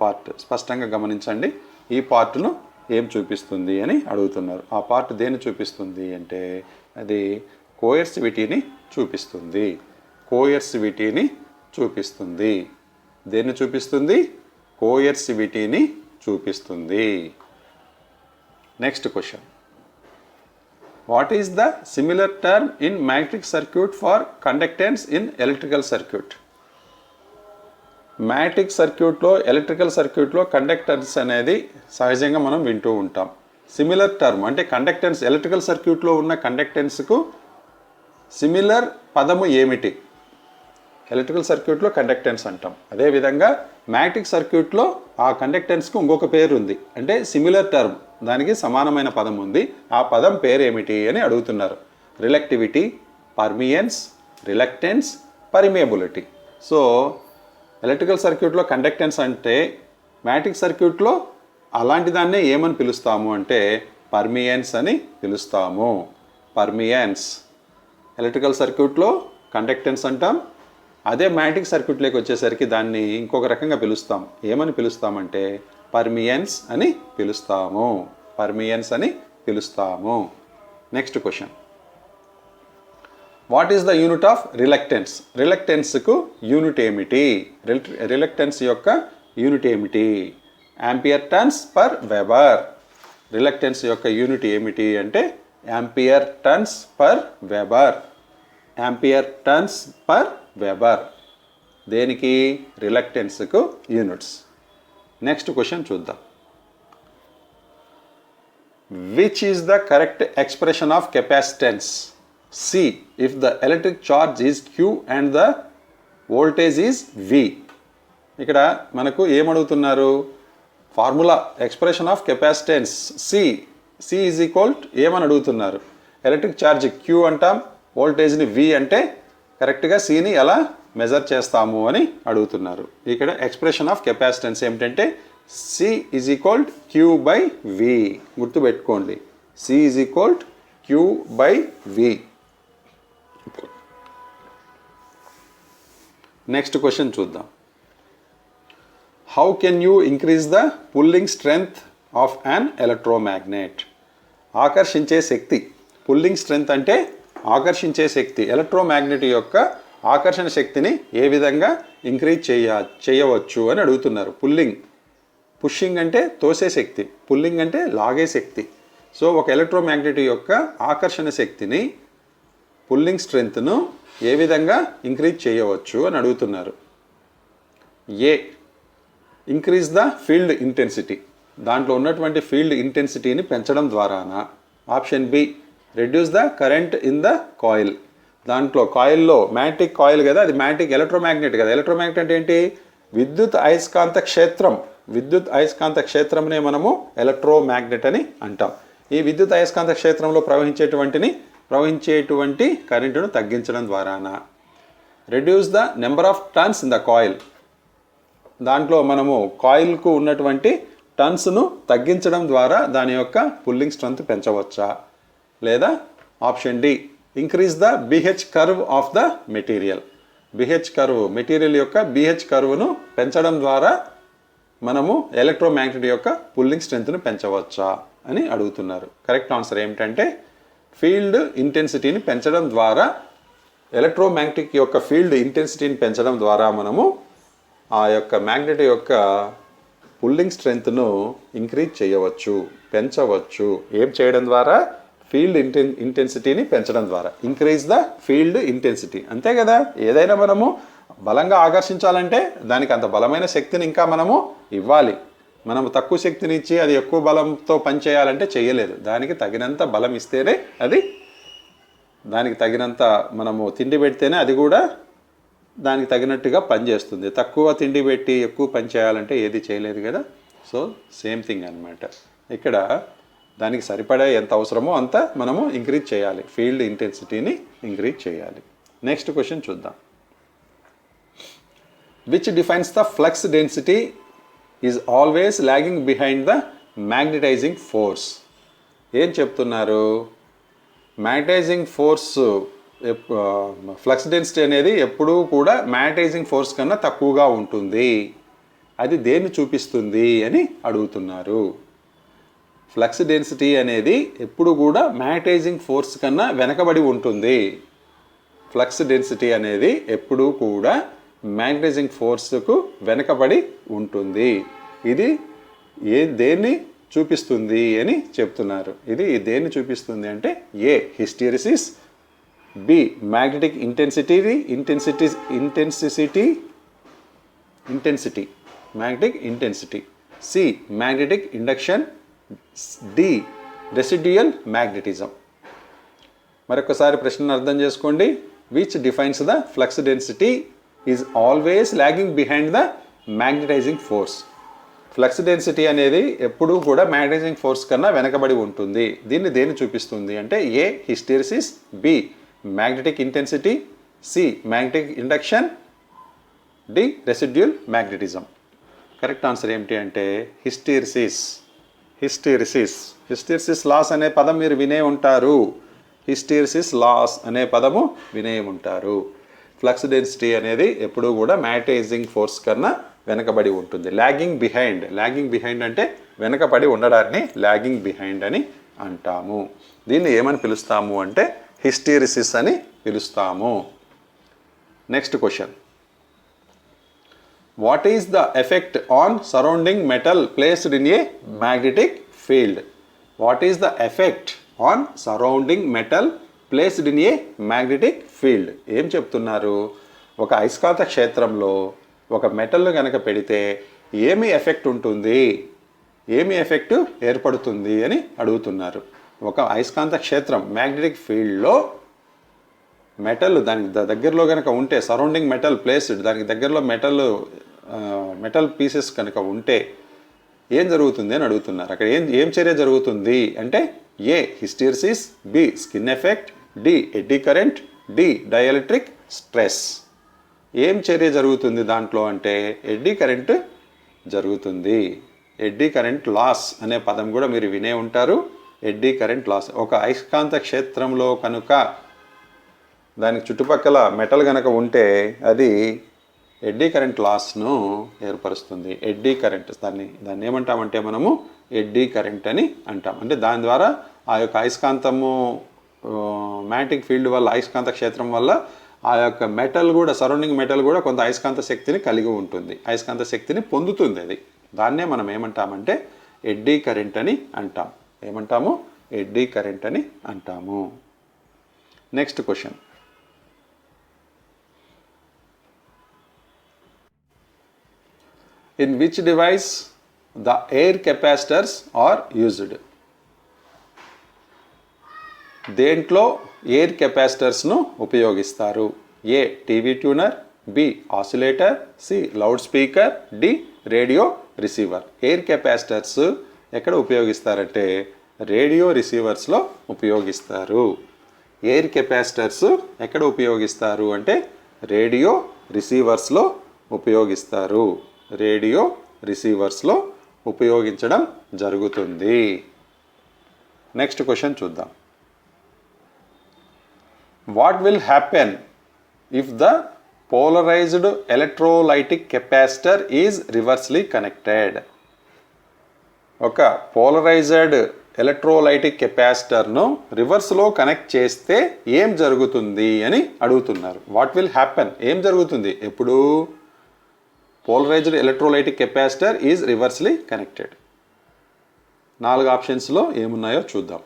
పార్ట్ స్పష్టంగా గమనించండి. ఈ పార్ట్ను ఏం చూపిస్తుంది అని అడుగుతున్నారు. ఆ పార్ట్ దేన్ని చూపిస్తుంది అంటే అది కోయర్సివిటీని చూపిస్తుంది. కోయర్సివిటీని చూపిస్తుంది. దేన్ని చూపిస్తుంది? కోయర్సివిటీని చూపిస్తుంది. Next question. What is the similar term in magnetic circuit for conductance in electrical circuit? Magnetic సర్క్యూట్లో, ఎలక్ట్రికల్ సర్క్యూట్లో కండక్టెన్స్ అనేది సహజంగా మనం వింటూ ఉంటాం. సిమిలర్ టర్మ్ అంటే కండక్టెన్స్, ఎలక్ట్రికల్ సర్క్యూట్లో ఉన్న కండక్టెన్స్కు సిమిలర్ పదము ఏమిటి? ఎలక్ట్రికల్ సర్క్యూట్లో కండక్టెన్స్ అంటాం. అదేవిధంగా మ్యాగ్నెటిక్ సర్క్యూట్లో ఆ కండక్టెన్స్కు ఇంకొక పేరు ఉంది, అంటే సిమిలర్ టర్మ్, దానికి సమానమైన పదం ఉంది. ఆ పదం పేరు ఏమిటి అని అడుగుతున్నారు. రిలక్టివిటీ, permeance, reluctance, permeability. So electrical సర్క్యూట్లో కండక్టెన్స్ అంటే మ్యాగ్నెటిక్ సర్క్యూట్లో అలాంటి దాన్నే ఏమని పిలుస్తాము అంటే పర్మియన్స్ అని పిలుస్తాము. పర్మియన్స్ ఎలక్ట్రికల్ సర్క్యూట్లో కండక్టెన్స్ అంటాం. అదే మ్యాగ్నెటిక్ సర్క్యూట్లోకి వచ్చేసరికి దాన్ని ఇంకొక రకంగా పిలుస్తాం. ఏమని పిలుస్తామంటే పర్మియన్స్ అని పిలుస్తాము. పర్మియన్స్ అని పిలుస్తాము. Next question. What is the unit of reluctance? రిలక్టెన్స్కు యూనిట్ ఏమిటి? రిలక్టెన్స్ యొక్క యూనిట్ ఏమిటి? Ampere turns per weber. Reluctance యొక్క యూనిట్ ఏమిటి అంటే ampere turns per weber. Ampere turns per weber. దేనికి? రిలక్టెన్స్కు యూనిట్స్. నెక్స్ట్ క్వశ్చన్ చూద్దాం. Which is the correct expression of capacitance? C if the electric charge is Q and the voltage is V. ఇక్కడ మనకు ఏమడుగుతున్నారు? Formula expression of capacitance C is equal ఏమని అడుగుతున్నారు? Electric charge Q అంటాం, వోల్టేజ్ని వి అంటే కరెక్ట్గా సిని ఎలా మెజర్ చేస్తాము అని అడుగుతున్నారు. ఇక్కడ ఎక్స్ప్రెషన్ ఆఫ్ కెపాసిటెన్స్ ఏమిటంటే C is equal Q by V. గుర్తుపెట్టుకోండి, C is equal Q by V. Next question చూద్దాం. How can you increase the pulling strength of an electromagnet? ఆకర్షించే శక్తి. పుల్లింగ్ స్ట్రెంగ్త్ అంటే ఆకర్షించే శక్తి. ఎలక్ట్రోమాగ్నెట్ యొక్క ఆకర్షణ శక్తిని ఏ విధంగా ఇంక్రీజ్ చేయవచ్చు అని అడుగుతున్నారు. పుషింగ్ అంటే తోసే శక్తి, పుల్లింగ్ అంటే లాగే శక్తి. సో ఒక ఎలక్ట్రోమాగ్నెట్ యొక్క ఆకర్షణ శక్తిని, పుల్లింగ్ స్ట్రెంగ్త్ను ఏ విధంగా ఇంక్రీజ్ చేయవచ్చు అని అడుగుతున్నారు. A, increase the field intensity. దాంట్లో ఉన్నటువంటి ఫీల్డ్ ఇంటెన్సిటీని పెంచడం ద్వారానా? Option B, reduce the current in the coil. దాంట్లో కాయిల్లో, మ్యాగ్నెటిక్ కాయిల్ కదా, అది మ్యాగ్నెటిక్ ఎలక్ట్రోమాగ్నెట్ కదా. ఎలక్ట్రోమాగ్నెట్ అంటే ఏంటి? విద్యుత్ అయస్కాంత క్షేత్రం. విద్యుత్ అయస్కాంత క్షేత్రంనే మనము ఎలక్ట్రోమాగ్నెట్ అని అంటాం. ఈ విద్యుత్ అయస్కాంత క్షేత్రంలో ప్రవహించేటువంటి కరెంటును తగ్గించడం ద్వారానా? Reduce the number of turns in the coil. దాంట్లో మనము కాయిల్కు ఉన్నటువంటి టర్న్స్ను తగ్గించడం ద్వారా దాని యొక్క పుల్లింగ్ స్ట్రెంగ్త్ పెంచవచ్చా? లేదా option D, increase the BH curve of the material. BH curve, material యొక్క బిహెచ్ కర్వ్ను పెంచడం ద్వారా మనము ఎలక్ట్రోమాగ్నెట్ యొక్క పుల్లింగ్ స్ట్రెంగ్త్ను పెంచవచ్చా అని అడుగుతున్నారు. కరెక్ట్ ఆన్సర్ ఏమిటంటే ఫీల్డ్ ఇంటెన్సిటీని పెంచడం ద్వారా, ఎలక్ట్రోమాగ్నెటిక్ యొక్క ఫీల్డ్ ఇంటెన్సిటీని పెంచడం ద్వారా మనము ఆ యొక్క మ్యాగ్నెట్ యొక్క పుల్లింగ్ స్ట్రెంగ్త్ను ఇంక్రీజ్ చేయవచ్చు, పెంచవచ్చు. ఏం చేయడం ద్వారా? ఫీల్డ్ ఇంటెన్సిటీని పెంచడం ద్వారా. ఇంక్రీజ్ ద ఫీల్డ్ ఇంటెన్సిటీ, అంతే కదా. ఏదైనా మనము బలంగా ఆకర్షించాలంటే దానికి అంత బలమైన శక్తిని ఇంకా మనము ఇవ్వాలి. మనము తక్కువ శక్తిని ఇచ్చి అది ఎక్కువ బలంతో పనిచేయాలంటే చేయలేదు. దానికి తగినంత బలం ఇస్తేనే అది, దానికి తగినంత మనము తిండి పెడితేనే అది కూడా దానికి తగినట్టుగా పనిచేస్తుంది. తక్కువ తిండి పెట్టి ఎక్కువ పని చేయాలంటే ఏది చేయలేదు కదా. సో సేమ్ థింగ్ అన్నమాట. ఇక్కడ దానికి సరిపడే ఎంత అవసరమో అంత మనము ఇంక్రీజ్ చేయాలి, ఫీల్డ్ ఇంటెన్సిటీని ఇంక్రీజ్ చేయాలి. నెక్స్ట్ క్వశ్చన్ చూద్దాం. Which defines the flux density is always lagging behind the magnetising force? ఏం చెప్తున్నారు? మ్యాగ్నెటైజింగ్ ఫోర్స్, ఫ్లక్స్ డెన్సిటీ అనేది ఎప్పుడూ కూడా మ్యాగ్నెటైజింగ్ ఫోర్స్ కన్నా తక్కువగా ఉంటుంది. అది దేన్ని చూపిస్తుంది అని అడుగుతున్నారు. ఫ్లక్స్ డెన్సిటీ అనేది ఎప్పుడు కూడా మ్యాగ్నటైజింగ్ ఫోర్స్ కన్నా వెనకబడి ఉంటుంది. ఫ్లక్స్ డెన్సిటీ అనేది ఎప్పుడూ కూడా మ్యాగ్నటైజింగ్ ఫోర్స్కు వెనకబడి ఉంటుంది. ఇది దేన్ని చూపిస్తుంది అని చెప్తున్నారు. ఇది దేన్ని చూపిస్తుంది అంటే A hysteresis, B magnetic intensity magnetic intensity, C magnetic induction, D residual magnetism. మరొకసారి ప్రశ్నను అర్థం చేసుకోండి. Which defines the flux density is always lagging behind the magnetising force. Flux density అనేది ఎప్పుడూ కూడా మ్యాగ్నటైజింగ్ ఫోర్స్ కన్నా వెనకబడి ఉంటుంది. దీన్ని దేన్ని చూపిస్తుంది అంటే A hysteresis, B magnetic intensity, C magnetic induction, D residual magnetism. Correct answer ఏమిటి అంటే హిస్టెరిసిస్. హిస్టెరిసిస్ లాస్ అనే పదం మీరు వినే ఉంటారు. హిస్టెరిసిస్ లాస్ అనే పదము వినే ఉంటారు. ఫ్లక్స్ డెన్సిటీ అనేది ఎప్పుడూ కూడా మ్యాగ్నటైజింగ్ ఫోర్స్ కన్నా వెనకబడి ఉంటుంది. లాగింగ్ బిహైండ్ అంటే వెనకబడి ఉండడాన్ని లాగింగ్ బిహైండ్ అని అంటాము. దీన్ని ఏమని పిలుస్తాము అంటే హిస్టెరిసిస్ అని పిలుస్తాము. Next question. What is the effect on surrounding metal placed in a magnetic field? What is the effect on surrounding metal placed in a magnetic field? ఏం చెప్తున్నారు? ఒక అయస్కాంత క్షేత్రంలో ఒక మెటల్ కనుక పెడితే ఏమి ఎఫెక్ట్ ఉంటుంది, ఏమి ఎఫెక్ట్ ఏర్పడుతుంది అని అడుగుతున్నారు. ఒక అయస్కాంత క్షేత్రం మ్యాగ్నెటిక్ ఫీల్డ్లో మెటల్ దానికి దగ్గరలో కనుక ఉంటే, సరౌండింగ్ మెటల్ ప్లేస్డ్ దానికి దగ్గరలో మెటల్ పీసెస్ కనుక ఉంటే ఏం జరుగుతుంది అని అడుగుతున్నారు. అక్కడ ఏం చర్య జరుగుతుంది అంటే A hysteresis, B skin effect, D eddy current, D dielectric stress. ఏం చర్య జరుగుతుంది దాంట్లో అంటే ఎడ్డీ కరెంట్ జరుగుతుంది. ఎడ్డీ కరెంట్ లాస్ అనే పదం కూడా మీరు వినే ఉంటారు. Eddy current loss. ఒక అయస్కాంత క్షేత్రంలో కనుక దానికి చుట్టుపక్కల మెటల్ కనుక ఉంటే అది ఎడ్డీ కరెంట్ లాస్ను ఏర్పరుస్తుంది. ఎడ్డీ కరెంట్ దాన్ని ఏమంటామంటే మనము ఎడ్డీ కరెంట్ అని అంటాం. అంటే దాని ద్వారా ఆ యొక్క అయస్కాంతము మ్యాగ్నెటిక్ ఫీల్డ్ వల్ల, అయస్కాంత క్షేత్రం వల్ల ఆ యొక్క మెటల్ కూడా, సరౌండింగ్ మెటల్ కూడా కొంత అయస్కాంత శక్తిని కలిగి ఉంటుంది, అయస్కాంత శక్తిని పొందుతుంది. అది దాన్నే మనం ఏమంటామంటే ఎడ్డీ కరెంట్ అని అంటాం. ఏమంటాము? ఎడ్డీ కరెంట్ అని అంటాము. Next question. In which device the air capacitors are used? దేంట్లో ఎయిర్ కెపాసిటర్స్ను ఉపయోగిస్తారు? A TV tuner, B oscillator, C loud speaker, D radio receiver. Air capacitors ఎక్కడ ఉపయోగిస్తారంటే రేడియో రిసీవర్స్లో ఉపయోగిస్తారు. ఎయిర్ కెపాసిటర్స్ ఎక్కడ ఉపయోగిస్తారు అంటే రేడియో రిసీవర్స్లో ఉపయోగిస్తారు. రేడియో రిసీవర్స్లో ఉపయోగించడం జరుగుతుంది. నెక్స్ట్ క్వశ్చన్ చూద్దాం. What will happen if the polarised electrolytic capacitor is reversely connected? ఒక పోలరైజ్డ్ ఎలక్ట్రోలైటిక్ కెపాసిటర్ను రివర్స్లో కనెక్ట్ చేస్తే ఏం జరుగుతుంది అని అడుగుతున్నారు. వాట్ విల్ హ్యాపెన్, ఏం జరుగుతుంది ఎప్పుడు polarised electrolytic capacitor is reversely connected? 4 ఆప్షన్స్లో ఏమున్నాయో చూద్దాం.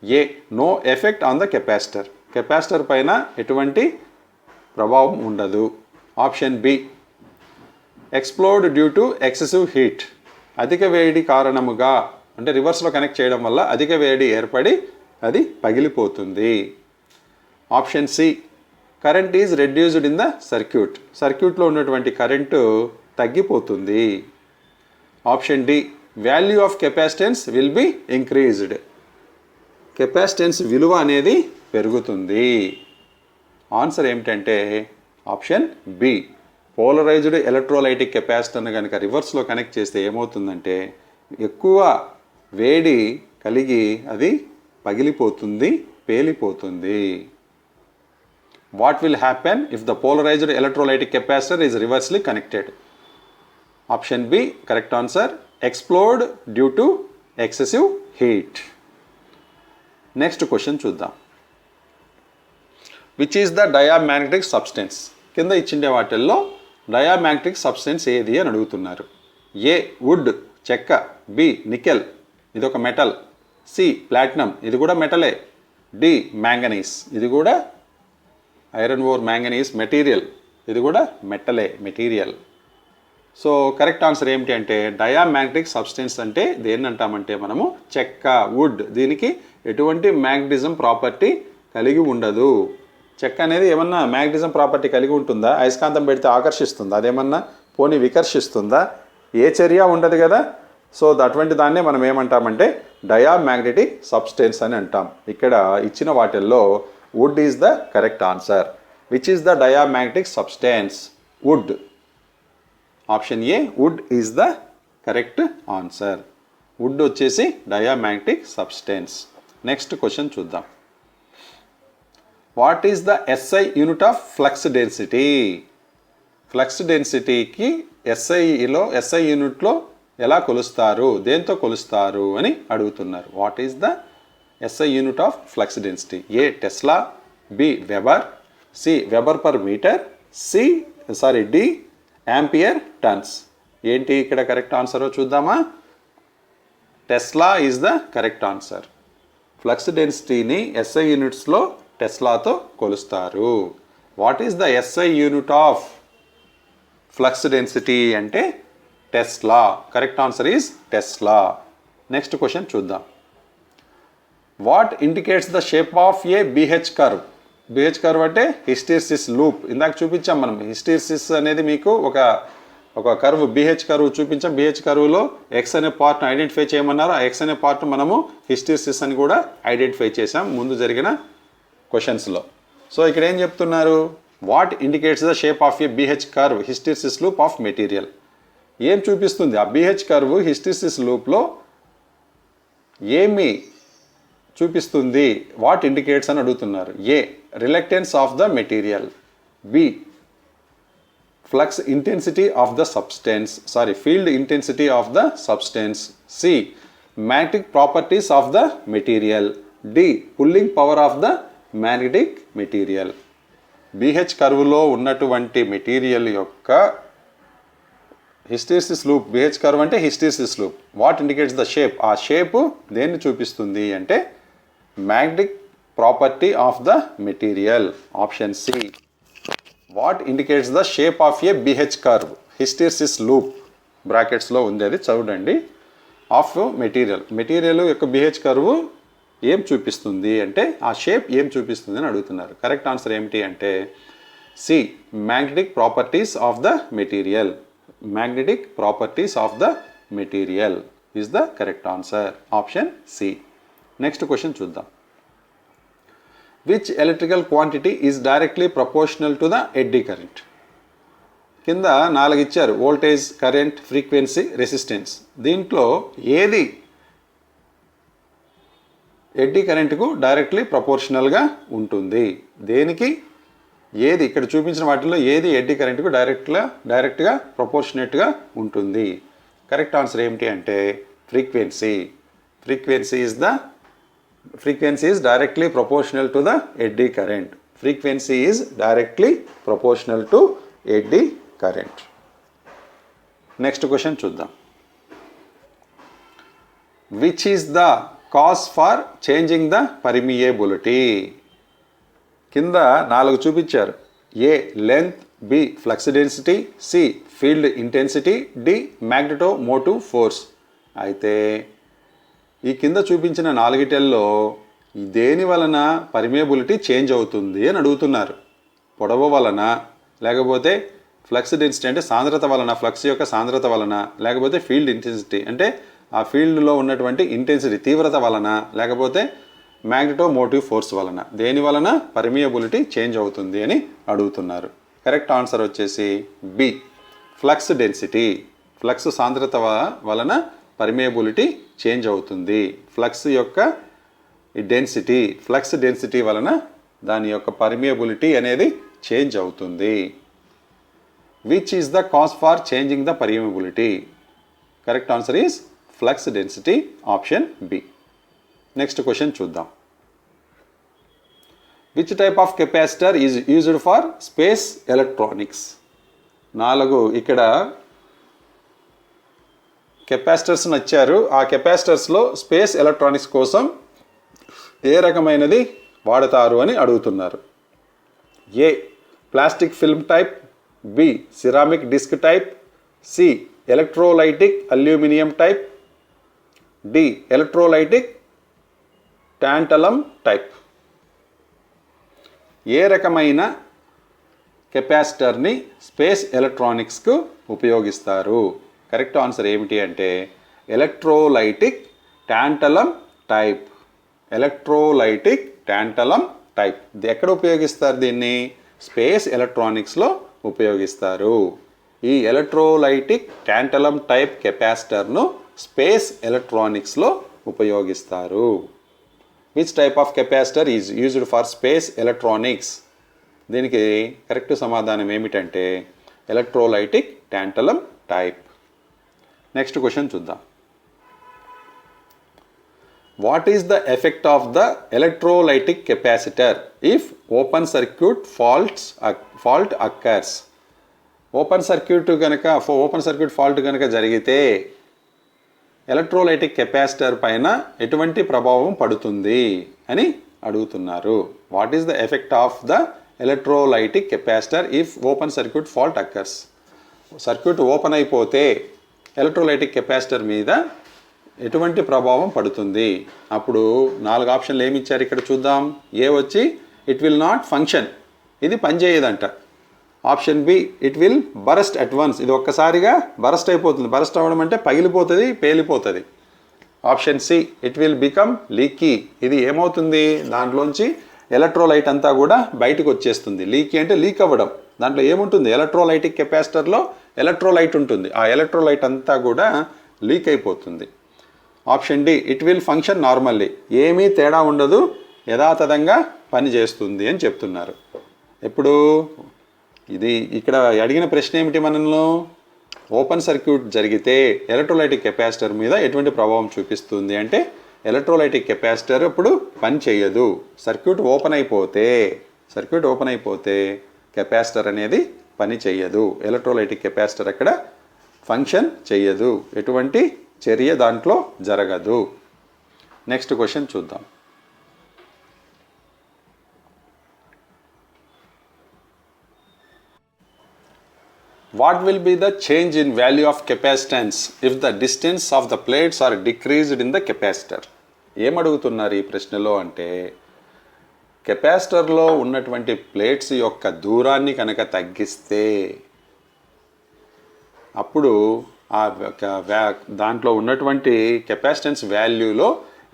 A no effect on the capacitor, capacitor పైన ఎటువంటి ప్రభావం ఉండదు. Option B explode due to excessive heat, అధిక వేడి కారణముగా, అంటే రివర్స్లో కనెక్ట్ చేయడం వల్ల అధిక వేడి ఏర్పడి అది పగిలిపోతుంది. Option C current is reduced in the circuit, సర్క్యూట్లో ఉన్నటువంటి కరెంటు తగ్గిపోతుంది. Option D value of capacitance will be increased, capacitance విలువ అనేది పెరుగుతుంది. ఆన్సర్ ఏమిటంటే ఆప్షన్ బి పోలరైజ్డ్ ఎలక్ట్రోలైటిక్ కెపాసిటర్ను కనుక రివర్స్లో కనెక్ట్ చేస్తే ఏమవుతుందంటే ఎక్కువ వేడి కలిగి అది పగిలిపోతుంది, పేలిపోతుంది. What will happen if the polarized electrolytic capacitor is reversely connected? Option B, correct answer, explode due to excessive heat. Next question చూద్దాం. Which is the diamagnetic substance? కింద ఇచ్చిండే వాటిల్లో డయామాగ్నెటిక్ సబ్స్టెన్స్ ఏది అని అడుగుతున్నారు. ఏ వుడ్ చెక్క, B nickel ఇది ఒక మెటల్, సి ప్లాటినం ఇది కూడా మెటలే, డి మ్యాంగనీస్ ఇది కూడా ఐరన్ ఓర్ మ్యాంగనీస్ మెటీరియల్ ఇది కూడా మెటీరియల్. సో కరెక్ట్ ఆన్సర్ ఏమిటి అంటే డయామాగ్నెటిక్ సబ్స్టెన్స్ అంటే దేన్ని అంటామంటే మనము చెక్క, వుడ్, దీనికి ఎటువంటి మ్యాగ్నటిజం ప్రాపర్టీ కలిగి ఉండదు. చెక్క అనేది ఏమన్నా మ్యాగ్నటిజం ప్రాపర్టీ కలిగి ఉంటుందా? అయస్కాంతం పెడితే ఆకర్షిస్తుందా? అదేమన్నా పోనీ వికర్షిస్తుందా? ఏ చర్య ఉండదు కదా. సో అటువంటి దాన్నే మనం ఏమంటామంటే డయామాగ్నెటిక్ సబ్స్టెన్స్ అని అంటాం. ఇక్కడ ఇచ్చిన వాటిల్లో wood is the correct answer. Which is the diamagnetic substance? Wood. Option A wood is the correct answer. Wood వచ్చేసి డయామాగ్నెటిక్ సబ్స్టెన్స్. నెక్స్ట్ క్వశ్చన్ చూద్దాం. What is the SI unit of flux density? Flux డెన్సిటీకి SI యూనిట్లో ఎలా కొలుస్తారు, దేంతో కొలుస్తారు అని అడుగుతున్నారు. What is the SI unit of flux density? A tesla, B weber, C weber per metre, D ampere turns. ఏంటి ఇక్కడ కరెక్ట్ ఆన్సరో చూద్దామా. Tesla is the correct answer. Flux డెన్సిటీని ఎస్ఐ యూనిట్స్లో టెస్లాతో కొలుస్తారు. What is the SI unit of flux density అంటే tesla. Correct answer is tesla. Next question చూద్దాం. What indicates the shape of a BH curve? BH curve అంటే hysteresis loop. ఇందాక చూపించాం మనం. హిస్టెరిసిస్ అనేది మీకు ఒక కర్వ్ బిహెచ్ కర్వ్ చూపించాం. బిహెచ్ కర్వ్లో ఎక్స్ అనే పార్ట్ను ఐడెంటిఫై చేయమన్నారు. ఆ ఎక్స్ అనే పార్ట్ మనము హిస్టెరిసిస్ అని కూడా ఐడెంటిఫై చేసాం ముందు జరిగిన క్వశ్చన్స్లో. సో ఇక్కడ ఏం చెప్తున్నారు? What indicates the shape of a BH curve hysteresis loop of material. ఏం చూపిస్తుంది ఆ బిహెచ్ కర్వ్ హిస్టెరిసిస్ లూప్లో? ఏమి చూపిస్తుంది? వాట్ ఇండికేట్స్ అని అడుగుతున్నారు. A reluctance of the material, B flux intensity of the substance field intensity of the substance, C magnetic properties of the material, D pulling power of the magnetic material. BH కర్వ్లో ఉన్నటువంటి material యొక్క hysteresis loop. BH curve అంటే hysteresis loop. What indicates the shape? ఆ shape దేన్ని చూపిస్తుంది అంటే magnetic property of the material. Option C. What indicates the shape of a BH curve hysteresis loop బ్రాకెట్స్లో ఉంది, అది చూడండి. ఆఫ్ మెటీరియల్ యొక్క బిహెచ్ కర్వ్ ఏం చూపిస్తుంది అంటే ఆ షేప్ ఏం చూపిస్తుంది అని అడుగుతున్నారు. కరెక్ట్ ఆన్సర్ ఏమిటి అంటే C magnetic properties of the material. Magnetic properties of the material is the correct answer. Option C. Next question చూద్దాం. Which electrical quantity is directly proportional to the eddy current? కింద 4 ఇచ్చారు. Voltage, current, frequency, resistance. దీంట్లో ఏది eddy కరెంట్కు directly ప్రపోర్షనల్గా ఉంటుంది? దేనికి ఏది ఇక్కడ చూపించిన వాటిల్లో ఏది ఎడ్డీ కరెంట్కు డైరెక్ట్గా ప్రపోర్షనేట్గా ఉంటుంది? కరెక్ట్ ఆన్సర్ ఏమిటి అంటే frequency. Frequency is directly proportional to the eddy current. Frequency is directly proportional to eddy current. Next question చూద్దాం. Which is the cause for changing the permeability? కింద 4 చూపించారు. A length, B flux density, C field intensity, D magnetomotive force. అయితే ఈ కింద చూపించిన 4 దేని వలన permeability change అవుతుంది అని అడుగుతున్నారు. పొడవు వలన, లేకపోతే ఫ్లక్స్ డెన్సిటీ అంటే సాంద్రత వలన, ఫ్లక్స్ యొక్క సాంద్రత వలన, లేకపోతే ఫీల్డ్ ఇంటెన్సిటీ అంటే ఆ ఫీల్డ్లో ఉన్నటువంటి ఇంటెన్సిటీ తీవ్రత వలన, లేకపోతే మ్యాగ్నెటోమోటివ్ ఫోర్స్ వలన. దేని వలన పర్మియబిలిటీ చేంజ్ అవుతుంది అని అడుగుతున్నారు. కరెక్ట్ ఆన్సర్ వచ్చేసి బి ఫ్లక్స్ డెన్సిటీ. ఫ్లక్స్ సాంద్రత వలన పర్మియబిలిటీ చేంజ్ అవుతుంది. ఫ్లక్స్ యొక్క ఫ్లక్స్ డెన్సిటీ వలన దాని యొక్క పర్మియబిలిటీ అనేది చేంజ్ అవుతుంది. Which is the cause for changing the permeability? Correct answer is flux density. Option B. Next question చూద్దాం. Which type of capacitor is used for space electronics? 4 ఇక్కడ capacitors ఇచ్చారు. ఆ కెపాసిటర్స్లో space electronics కోసం ఏ రకమైనది వాడతారు అని అడుగుతున్నారు. A plastic film type, B ceramic disc type, C electrolytic aluminium type, D electrolytic tantalum type. ఏ రకమైన కెపాసిటర్ని స్పేస్ ఎలక్ట్రానిక్స్కు ఉపయోగిస్తారు? కరెక్ట్ ఆన్సర్ ఏమిటి అంటే electrolytic tantalum type. Electrolytic tantalum type. ఎక్కడ ఉపయోగిస్తారు దీన్ని? స్పేస్ ఎలక్ట్రానిక్స్లో ఉపయోగిస్తారు. ఈ ఎలక్ట్రోలైటిక్ టాంటలం టైప్ కెపాసిటర్ను స్పేస్ ఎలక్ట్రానిక్స్లో ఉపయోగిస్తారు. Which type of capacitor is used for space electronics? దీనికి కరెక్ట్ సమాధానం ఏమిటంటే electrolytic tantalum type. Next question చూద్దాం. What is the effect of the electrolytic capacitor if open circuit fault occurs? Open circuit fault కనుక జరిగితే electrolytic capacitor పైన ఎటువంటి ప్రభావం పడుతుంది అని అడుగుతున్నారు. What is the effect of the electrolytic capacitor if open circuit fault occurs? Circuit open అయిపోతే electrolytic capacitor మీద ఎటువంటి ప్రభావం పడుతుంది? అప్పుడు 4 ఆప్షన్లు ఏమి ఇచ్చారు ఇక్కడ చూద్దాం. ఏ వచ్చి ఇట్ విల్ నాట్ ఫంక్షన్, ఇది పనిచేయదంట. Option B it will burst at once, ఇది ఒక్కసారిగా బరస్ట్ అయిపోతుంది. బరస్ట్ అవ్వడం అంటే పగిలిపోతుంది, పేలిపోతుంది. Option C it will become leaky, ఇది ఏమవుతుంది దాంట్లోంచి ఎలక్ట్రోలైట్ అంతా కూడా బయటకు వచ్చేస్తుంది. లీకీ అంటే లీక్ అవ్వడం. దాంట్లో ఏముంటుంది? ఎలక్ట్రోలైటిక్ కెపాసిటర్లో ఎలక్ట్రోలైట్ ఉంటుంది. ఆ ఎలక్ట్రోలైట్ అంతా కూడా లీక్ అయిపోతుంది. Option D it will function normally, ఏమీ తేడా ఉండదు, యథాతథంగా పనిచేస్తుంది అని చెప్తున్నారు. ఇప్పుడు ఇది ఇక్కడ అడిగిన ప్రశ్న ఏమిటి మనలో? ఓపెన్ సర్క్యూట్ జరిగితే ఎలక్ట్రోలైటిక్ కెపాసిటర్ మీద ఎటువంటి ప్రభావం చూపిస్తుంది అంటే ఎలక్ట్రోలైటిక్ కెపాసిటర్ ఇప్పుడు పని చేయదు. సర్క్యూట్ ఓపెన్ అయిపోతే కెపాసిటర్ అనేది పని చేయదు. ఎలక్ట్రోలైటిక్ కెపాసిటర్ అక్కడ ఫంక్షన్ చేయదు, ఎటువంటి చర్య దాంట్లో జరగదు. నెక్స్ట్ క్వశ్చన్ చూద్దాం. What will be the change in value of capacitance if the distance of the plates are decreased in the capacitor? ఏమడుగుతున్నారు ఈ ప్రశ్నలో అంటే కెపాసిటర్లో ఉన్నటువంటి ప్లేట్స్ యొక్క దూరాన్ని కనుక తగ్గిస్తే అప్పుడు దాంట్లో ఉన్నటువంటి కెపాసిటెన్స్ వాల్యూలో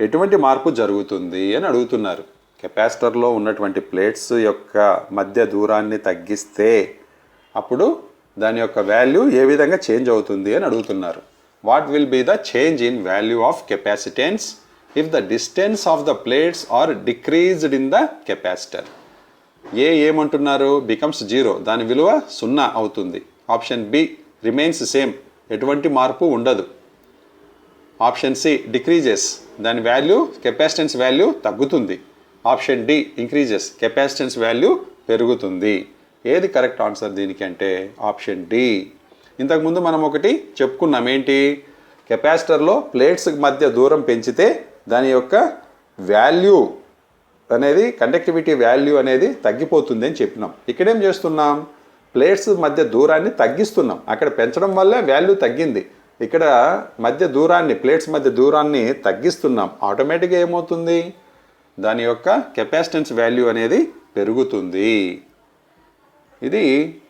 ఎటువంటి మార్పు జరుగుతుంది అని అడుగుతున్నారు. కెపాసిటర్లో ఉన్నటువంటి ప్లేట్స్ యొక్క మధ్య దూరాన్ని తగ్గిస్తే అప్పుడు దాని యొక్క వాల్యూ ఏ విధంగా చేంజ్ అవుతుంది అని అడుగుతున్నారు. What will be the change in value of capacitance if the distance of the plates are decreased in the capacitor? ఏమంటున్నారు? బికమ్స్ 0, దాని విలువ 0 అవుతుంది. ఆప్షన్ బి రిమైన్స్ సేమ్, ఎటువంటి మార్పు ఉండదు. ఆప్షన్ సి డిక్రీజెస్, దాని వాల్యూ కెపాసిటెన్స్ వాల్యూ తగ్గుతుంది. Option D increases, capacitance value పెరుగుతుంది. ఏది కరెక్ట్ ఆన్సర్ దీనికి అంటే ఆప్షన్ డి. ఇంతకుముందు మనం ఒకటి చెప్పుకున్నాం, ఏంటి? కెపాసిటర్లో ప్లేట్స్ మధ్య దూరం పెంచితే దాని యొక్క వాల్యూ అనేది, కండక్టివిటీ వాల్యూ అనేది తగ్గిపోతుంది అని చెప్పినాం. ఇక్కడేం చేస్తున్నాం? ప్లేట్స్ మధ్య దూరాన్ని తగ్గిస్తున్నాం. అక్కడ పెంచడం వల్ల వాల్యూ తగ్గింది. ఇక్కడ ప్లేట్స్ మధ్య దూరాన్ని తగ్గిస్తున్నాం. ఆటోమేటిక్గా ఏమవుతుంది? దాని యొక్క కెపాసిటెన్స్ వాల్యూ అనేది పెరుగుతుంది. ఇది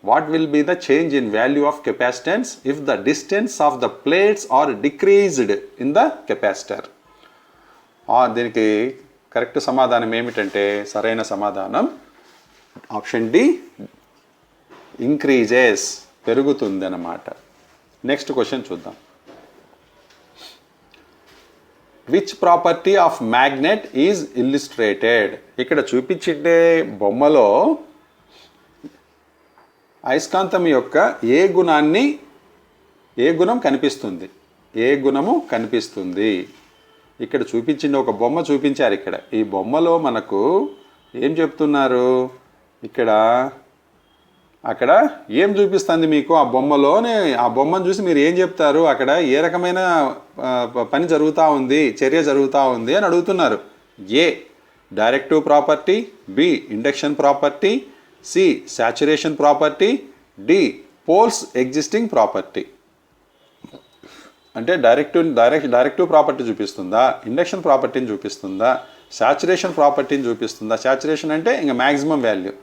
what will be the change in value of capacitance if the distance of the plates are decreased in the capacitor. దీనికి కరెక్ట్ సమాధానం ఏమిటంటే, సరైన సమాధానం ఆప్షన్ డి ఇంక్రీజెస్, పెరుగుతుంది అన్నమాట. నెక్స్ట్ క్వశ్చన్ చూద్దాం. Which property of magnet is illustrated? ఇక్కడ చూపించే బొమ్మలో అయస్కాంతం యొక్క ఏ గుణం కనిపిస్తుంది? ఇక్కడ చూపించింది ఒక బొమ్మ చూపించారు. ఇక్కడ ఈ బొమ్మలో మనకు ఏం చెప్తున్నారు, ఇక్కడ అక్కడ ఏం చూపిస్తుంది మీకు ఆ బొమ్మలోనే, ఆ బొమ్మను చూసి మీరు ఏం చెప్తారు, అక్కడ ఏ రకమైన పని జరుగుతూ ఉంది, చర్య జరుగుతూ ఉంది అని అడుగుతున్నారు. A directive property, B induction property, C saturation property, D poles existing property. అంటే డైరెక్టివ్ ప్రాపర్టీ చూపిస్తుందా, ఇండక్షన్ ప్రాపర్టీని చూపిస్తుందా, సాచురేషన్ ప్రాపర్టీని చూపిస్తుందా, సాచురేషన్ అంటే ఇంకా మ్యాక్సిమం వాల్యూ,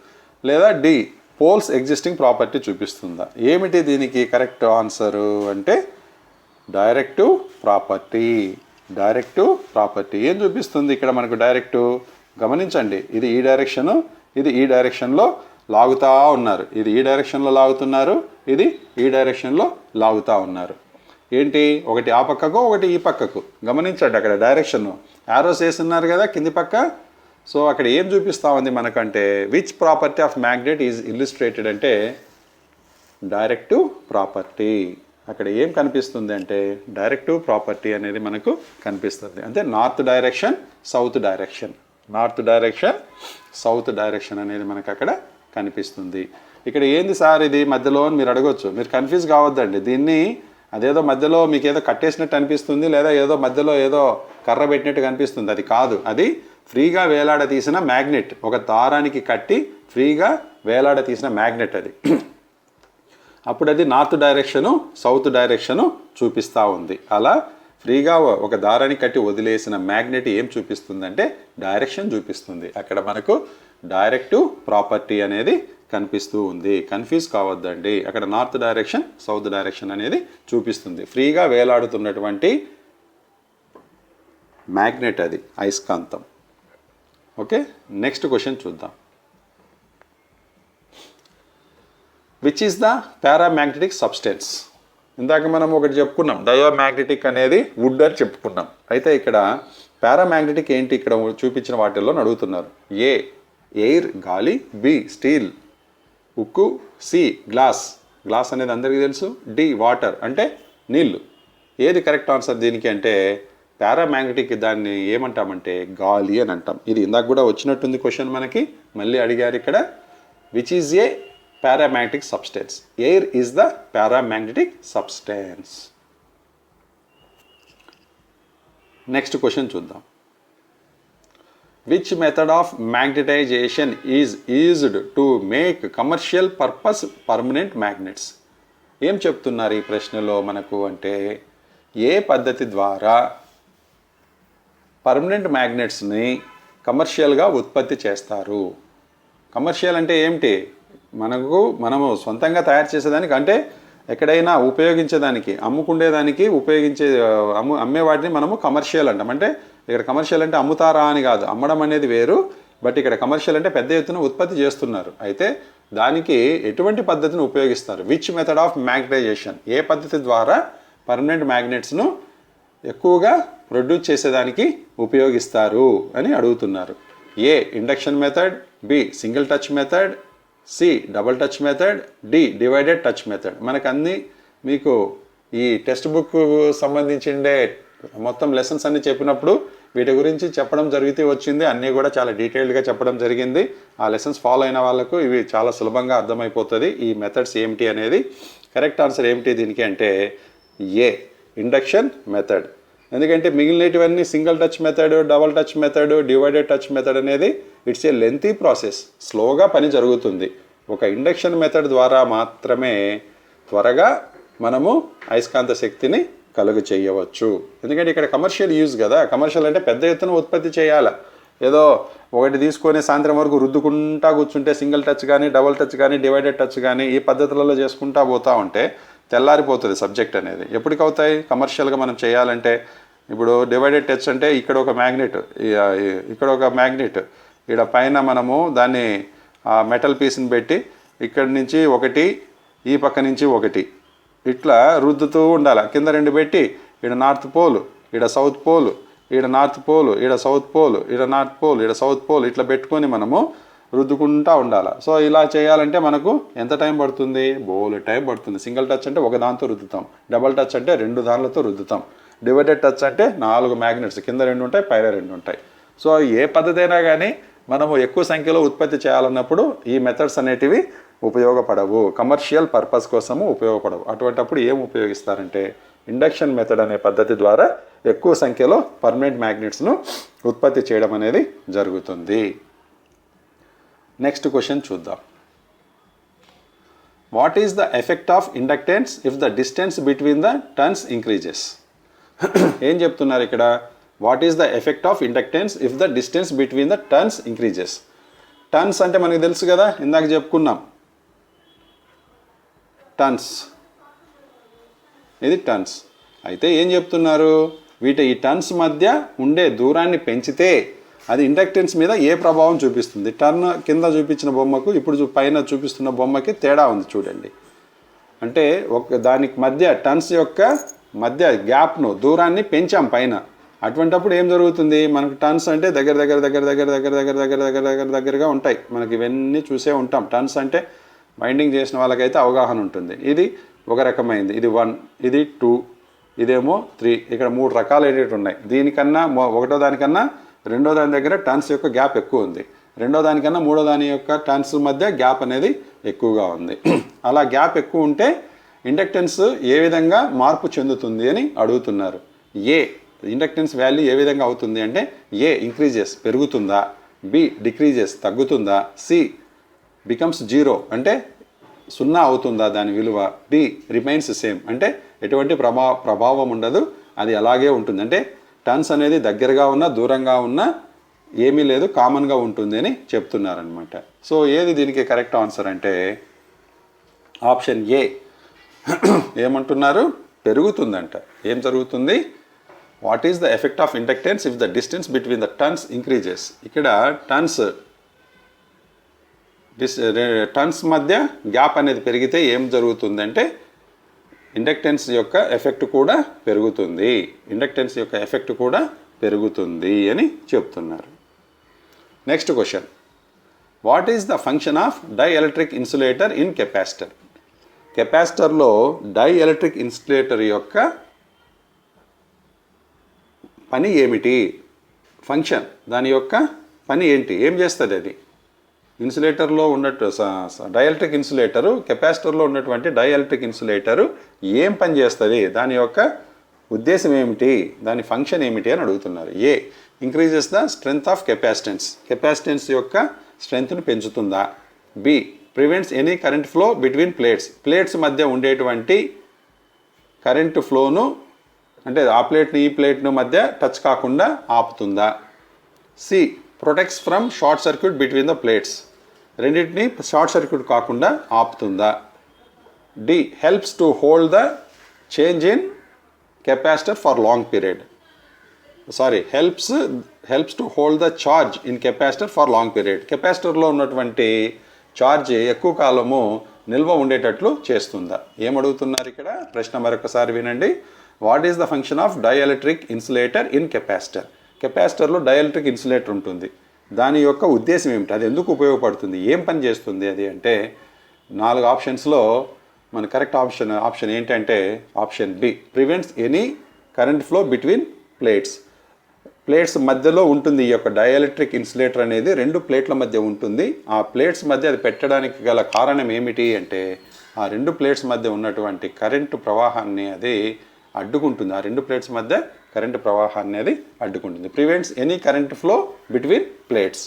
లేదా డి పోల్స్ ఎగ్జిస్టింగ్ ప్రాపర్టీ చూపిస్తుందా. ఏమిటి దీనికి కరెక్ట్ ఆన్సరు అంటే డైరెక్టివ్ ప్రాపర్టీ. డైరెక్టివ్ ప్రాపర్టీ ఏం చూపిస్తుంది ఇక్కడ మనకు డైరెక్టివ్, గమనించండి, ఇది ఈ డైరెక్షను, ఇది ఈ డైరెక్షన్లో లాగుతూ ఉన్నారు, ఇది ఈ డైరెక్షన్లో లాగుతున్నారు, ఇది ఈ డైరెక్షన్లో లాగుతూ ఉన్నారు. ఏంటి, ఒకటి ఆ పక్కకు ఒకటి ఈ పక్కకు. గమనించండి అక్కడ డైరెక్షన్ యారోస్ వేస్తున్నారు కదా కింది పక్క. సో అక్కడ ఏం చూపిస్తూ ఉంది మనకంటే which property of magnet is illustrated అంటే డైరెక్టివ్ ప్రాపర్టీ. అక్కడ ఏం కనిపిస్తుంది అంటే డైరెక్టివ్ ప్రాపర్టీ అనేది మనకు కనిపిస్తుంది. అంటే north direction south direction, north direction south direction అనేది మనకు అక్కడ కనిపిస్తుంది. ఇక్కడ ఏంది సార్ ఇది మధ్యలో అని మీరు అడగొచ్చు. మీరు కన్ఫ్యూజ్ కావద్దండి. దీన్ని అదేదో మధ్యలో మీకు ఏదో కట్టేసినట్టు అనిపిస్తుంది, లేదా ఏదో మధ్యలో ఏదో కర్ర పెట్టినట్టు కనిపిస్తుంది. అది కాదు, అది ఫ్రీగా వేలాడ తీసిన మ్యాగ్నెట్, ఒక దారానికి కట్టి ఫ్రీగా వేలాడ తీసిన మ్యాగ్నెట్ అది. అప్పుడు అది నార్త్ డైరెక్షను సౌత్ డైరెక్షను చూపిస్తూ ఉంది. అలా ఫ్రీగా ఒక దారానికి కట్టి వదిలేసిన మ్యాగ్నెట్ ఏం చూపిస్తుందంటే డైరెక్షన్ చూపిస్తుంది. అక్కడ మనకు డైరెక్టివ్ ప్రాపర్టీ అనేది కనిపిస్తూ ఉంది. కన్ఫ్యూజ్ కావద్దండి. అక్కడ నార్త్ డైరెక్షన్ సౌత్ డైరెక్షన్ అనేది చూపిస్తుంది. ఫ్రీగా వేలాడుతున్నటువంటి మ్యాగ్నెట్ అది, అయస్కాంతం. ఓకే, నెక్స్ట్ క్వశ్చన్ చూద్దాం. Which is the paramagnetic substance? ఇందాక మనం ఒకటి చెప్పుకున్నాం, డయామ్యాగ్నెటిక్ అనేది వుడ్ అని చెప్పుకున్నాం. అయితే ఇక్కడ పారామ్యాగ్నెటిక్ ఏంటి ఇక్కడ చూపించిన వాటిల్లో అడుగుతున్నారు. ఏ ఎయిర్ గాలి, బి స్టీల్ ఉక్కు, సి గ్లాస్, గ్లాస్ అనేది అందరికీ తెలుసు, డి వాటర్ అంటే నీళ్ళు. ఏది కరెక్ట్ ఆన్సర్ దీనికి అంటే పారామ్యాగ్నెటిక్ దాన్ని ఏమంటామంటే గాలి అని అంటాం. ఇది ఇందాక కూడా వచ్చినట్టుంది క్వశ్చన్ మనకి, మళ్ళీ అడిగారు ఇక్కడ. Which is a paramagnetic substance? Air is the paramagnetic substance. Next question చూద్దాం. Which method of magnetization is used to make commercial purpose permanent magnets? ఏం చెప్తున్నారు ఈ ప్రశ్నలో మనకు అంటే ఏ పద్ధతి ద్వారా పర్మనెంట్ మ్యాగ్నెట్స్ని కమర్షియల్గా ఉత్పత్తి చేస్తారు? కమర్షియల్ అంటే ఏమిటి? మనము సొంతంగా తయారు చేసేదానికి, అంటే ఎక్కడైనా ఉపయోగించేదానికి, అమ్ముకుండేదానికి అమ్మే వాటిని మనము కమర్షియల్ అంటాం. అంటే ఇక్కడ కమర్షియల్ అంటే అమ్ముతారా అని కాదు, అమ్మడం అనేది వేరు. బట్ ఇక్కడ కమర్షియల్ అంటే పెద్ద ఎత్తున ఉత్పత్తి చేస్తున్నారు. అయితే దానికి ఎటువంటి పద్ధతిని ఉపయోగిస్తారు? విచ్ మెథడ్ ఆఫ్ మ్యాగ్నటైజేషన్, ఏ పద్ధతి ద్వారా పర్మనెంట్ మ్యాగ్నెట్స్ను ఎక్కువగా ప్రొడ్యూస్ చేసేదానికి ఉపయోగిస్తారు అని అడుగుతున్నారు. A induction method, B single touch method, C double touch method, D divided touch method. మనకు అన్నీ మీకు ఈ టెక్స్ట్ బుక్ సంబంధించిండే మొత్తం లెసన్స్ అన్ని చెప్పినప్పుడు వీటి గురించి చెప్పడం జరిగితే వచ్చింది. అన్నీ కూడా చాలా డీటెయిల్డ్గా చెప్పడం జరిగింది. ఆ లెసన్స్ ఫాలో అయిన వాళ్ళకు ఇవి చాలా సులభంగా అర్థమైపోతుంది ఈ మెథడ్స్ ఏమిటి అనేది. కరెక్ట్ ఆన్సర్ ఏమిటి దీనికి అంటే ఏ ఇండక్షన్ మెథడ్. ఎందుకంటే మిగిలినటివన్నీ single touch method, double touch method, divided touch method అనేది ఇట్స్ ఏ లెంతీ ప్రాసెస్, స్లోగా పని జరుగుతుంది. ఒక ఇండక్షన్ మెథడ్ ద్వారా మాత్రమే త్వరగా మనము అయస్కాంత శక్తిని కలుగు చేయవచ్చు. ఎందుకంటే ఇక్కడ కమర్షియల్ యూజ్ కదా, కమర్షియల్ అంటే పెద్ద ఎత్తున ఉత్పత్తి చేయాలి. ఏదో ఒకటి తీసుకొని సాయంత్రం వరకు రుద్దుకుంటా కూర్చుంటే సింగిల్ టచ్ కానీ, డబుల్ టచ్ కానీ, డివైడెడ్ టచ్ కానీ ఈ పద్ధతులలో చేసుకుంటా పోతూ ఉంటే తెల్లారిపోతుంది సబ్జెక్ట్ అనేది. ఎప్పటికవుతాయి కమర్షియల్గా మనం చేయాలంటే? ఇప్పుడు డివైడెడ్ టచ్ అంటే ఇక్కడ ఒక మ్యాగ్నెట్, ఇక్కడ ఒక మ్యాగ్నెట్, ఇక్కడ పైన మనము దాన్ని మెటల్ పీస్ని పెట్టి ఇక్కడి నుంచి ఒకటి, ఈ పక్క నుంచి ఒకటి, ఇట్లా రుద్దుతూ ఉండాలి. కింద రెండు పెట్టి ఇక్కడ నార్త్ పోల్, ఇక్కడ సౌత్ పోల్, ఇక్కడ నార్త్ పోల్, ఇక్కడ సౌత్ పోల్, ఇక్కడ నార్త్ పోల్, ఇక్కడ సౌత్ పోల్, ఇట్లా పెట్టుకొని మనము రుద్దుకుంటూ ఉండాలి. సో ఇలా చేయాలంటే మనకు ఎంత టైం పడుతుంది? బోల్ టైం పడుతుంది. సింగిల్ టచ్ అంటే ఒక దాంతో రుద్దుతాం, డబల్ టచ్ అంటే రెండు దానిలతో రుద్దుతాం. డివైడెడ్ టచ్ అంటే 4 మ్యాగ్నెట్స్, కింద 2 ఉంటాయి, పైన 2 ఉంటాయి. సో ఏ పద్ధతి అయినా కానీ మనము ఎక్కువ సంఖ్యలో ఉత్పత్తి చేయాలన్నప్పుడు ఈ మెథడ్స్ అనేటివి ఉపయోగపడవు, కమర్షియల్ పర్పస్ కోసము ఉపయోగపడవు. అటువంటప్పుడు ఏం ఉపయోగిస్తారంటే ఇండక్షన్ మెథడ్ అనే పద్ధతి ద్వారా ఎక్కువ సంఖ్యలో పర్మనెంట్ మ్యాగ్నెట్స్ను ఉత్పత్తి చేయడం అనేది జరుగుతుంది. నెక్స్ట్ క్వశ్చన్ చూద్దాం. What is the effect of inductance if the distance between the turns increases? ఏం చెప్తున్నారు ఇక్కడ? What is the effect of inductance if the distance between the turns increases? Turns అంటే మనకు తెలుసు కదా, ఇందాక చెప్పుకున్నాం. టర్న్స్, ఇది టర్న్స్. అయితే ఏం చెప్తున్నారు, ఈ టర్న్స్ మధ్య ఉండే దూరాన్ని పెంచితే అది ఇండక్టెన్స్ మీద ఏ ప్రభావం చూపిస్తుంది? టర్న్ కింద చూపించిన బొమ్మకు ఇప్పుడు పైన చూపిస్తున్న బొమ్మకి తేడా ఉంది చూడండి. అంటే దానికి మధ్య టర్న్స్ యొక్క మధ్య గ్యాప్ను, దూరాన్ని పెంచాం పైన. అటువంటప్పుడు ఏం జరుగుతుంది, మనకు టర్న్స్ అంటే దగ్గరగా ఉంటాయి. మనకి ఇవన్నీ చూసే ఉంటాం. టర్న్స్ అంటే బైండింగ్ చేసిన వాళ్ళకైతే అవగాహన ఉంటుంది. ఇది ఒక రకమైంది, ఇది 1, ఇది 2, ఇదేమో 3. ఇక్కడ 3 రకాలు ఏంటి ఉన్నాయి. దీనికన్నా ఒకటో దానికన్నా రెండో దాని దగ్గర టర్న్స్ యొక్క గ్యాప్ ఎక్కువ ఉంది, రెండో దానికన్నా మూడో దాని యొక్క టర్న్స్ మధ్య గ్యాప్ అనేది ఎక్కువగా ఉంది. అలా గ్యాప్ ఎక్కువ ఉంటే ఇండక్టెన్స్ ఏ విధంగా మార్పు చెందుతుంది అని అడుగుతున్నారు. ఇండక్టెన్స్ వాల్యూ ఏ విధంగా అవుతుంది అంటే ఏ ఇంక్రీజెస్ పెరుగుతుందా, బి డిక్రీజెస్ తగ్గుతుందా, సి బికమ్స్ 0 అంటే 0 అవుతుందా దాని విలువ, డి రిమైన్స్ సేమ్ అంటే ఎటువంటి ప్రభావం ఉండదు, అది అలాగే ఉంటుంది. అంటే టర్న్స్ అనేది దగ్గరగా ఉన్నా దూరంగా ఉన్నా ఏమీ లేదు, కామన్గా ఉంటుంది అని చెప్తున్నారనమాట. సో ఏది దీనికి కరెక్ట్ ఆన్సర్ అంటే ఆప్షన్ ఏ. ఏమంటున్నారు, పెరుగుతుందంట. ఏం జరుగుతుంది? What is the effect of inductance if the distance between the turns increases? ఇక్కడ టర్న్స్ మధ్య గ్యాప్ అనేది పెరిగితే ఏం జరుగుతుందంటే ఇండక్టెన్స్ యొక్క ఎఫెక్ట్ కూడా పెరుగుతుంది, ఇండక్టెన్స్ యొక్క ఎఫెక్ట్ కూడా పెరుగుతుంది అని చెప్తున్నారు. Next question. What is the function of dielectric insulator in capacitor? కెపాసిటర్లో డైఎలక్ట్రిక్ ఇన్సులేటర్ యొక్క పని ఏమిటి? ఫంక్షన్, దాని యొక్క పని ఏంటి, ఏం చేస్తుంది అది? ఇన్సులేటర్లో ఉన్నట్టు డైఎలక్ట్రిక్ ఇన్సులేటరు, కెపాసిటర్లో ఉన్నటువంటి డైఎలక్ట్రిక్ ఇన్సులేటరు ఏం పని చేస్తుంది, దాని యొక్క ఉద్దేశం ఏమిటి, దాని ఫంక్షన్ ఏమిటి అని అడుగుతున్నారు. A increases the strength of capacitance, capacitance యొక్క స్ట్రెంగ్త్ను పెంచుతుందా. B prevents any current flow between plates, plates మధ్య ఉండేటువంటి కరెంటు ఫ్లోను అంటే ఆ ప్లేట్ను ఈ ప్లేట్ను మధ్య టచ్ కాకుండా ఆపుతుందా. C protects from short circuit between the plates, రెండింటిని షార్ట్ సర్క్యూట్ కాకుండా ఆపుతుందా. D helps to hold the change in capacitor for long period, helps to hold the charge in capacitor for long period, కెపాసిటర్లో ఉన్నటువంటి charge ఎక్కువ కాలము నిల్వ ఉండేటట్లు చేస్తుందా. ఏమడుగుతున్నారు ఇక్కడ? ప్రశ్న మరొకసారి వినండి. What is the function of dielectric insulator in capacitor? కెపాసిటర్లో డైఎలక్ట్రిక్ ఇన్సులేటర్ ఉంటుంది, దాని యొక్క ఉద్దేశం ఏమిటి, అది ఎందుకు ఉపయోగపడుతుంది, ఏం పని చేస్తుంది అది అంటే 4 ఆప్షన్స్లో మన కరెక్ట్ ఆప్షన్ ఏంటంటే option B prevents any current flow between plates మధ్యలో ఉంటుంది. ఈ యొక్క డైఎలక్ట్రిక్ ఇన్సులేటర్ అనేది 2 ప్లేట్ల మధ్య ఉంటుంది. ఆ ప్లేట్స్ మధ్య అది పెట్టడానికి గల కారణం ఏమిటి అంటే ఆ 2 ప్లేట్స్ మధ్య ఉన్నటువంటి కరెంటు ప్రవాహాన్ని అది అడ్డుకుంటుంది. ఆ 2 ప్లేట్స్ మధ్య కరెంటు ప్రవాహాన్ని అది అడ్డుకుంటుంది. Prevents any current flow between plates.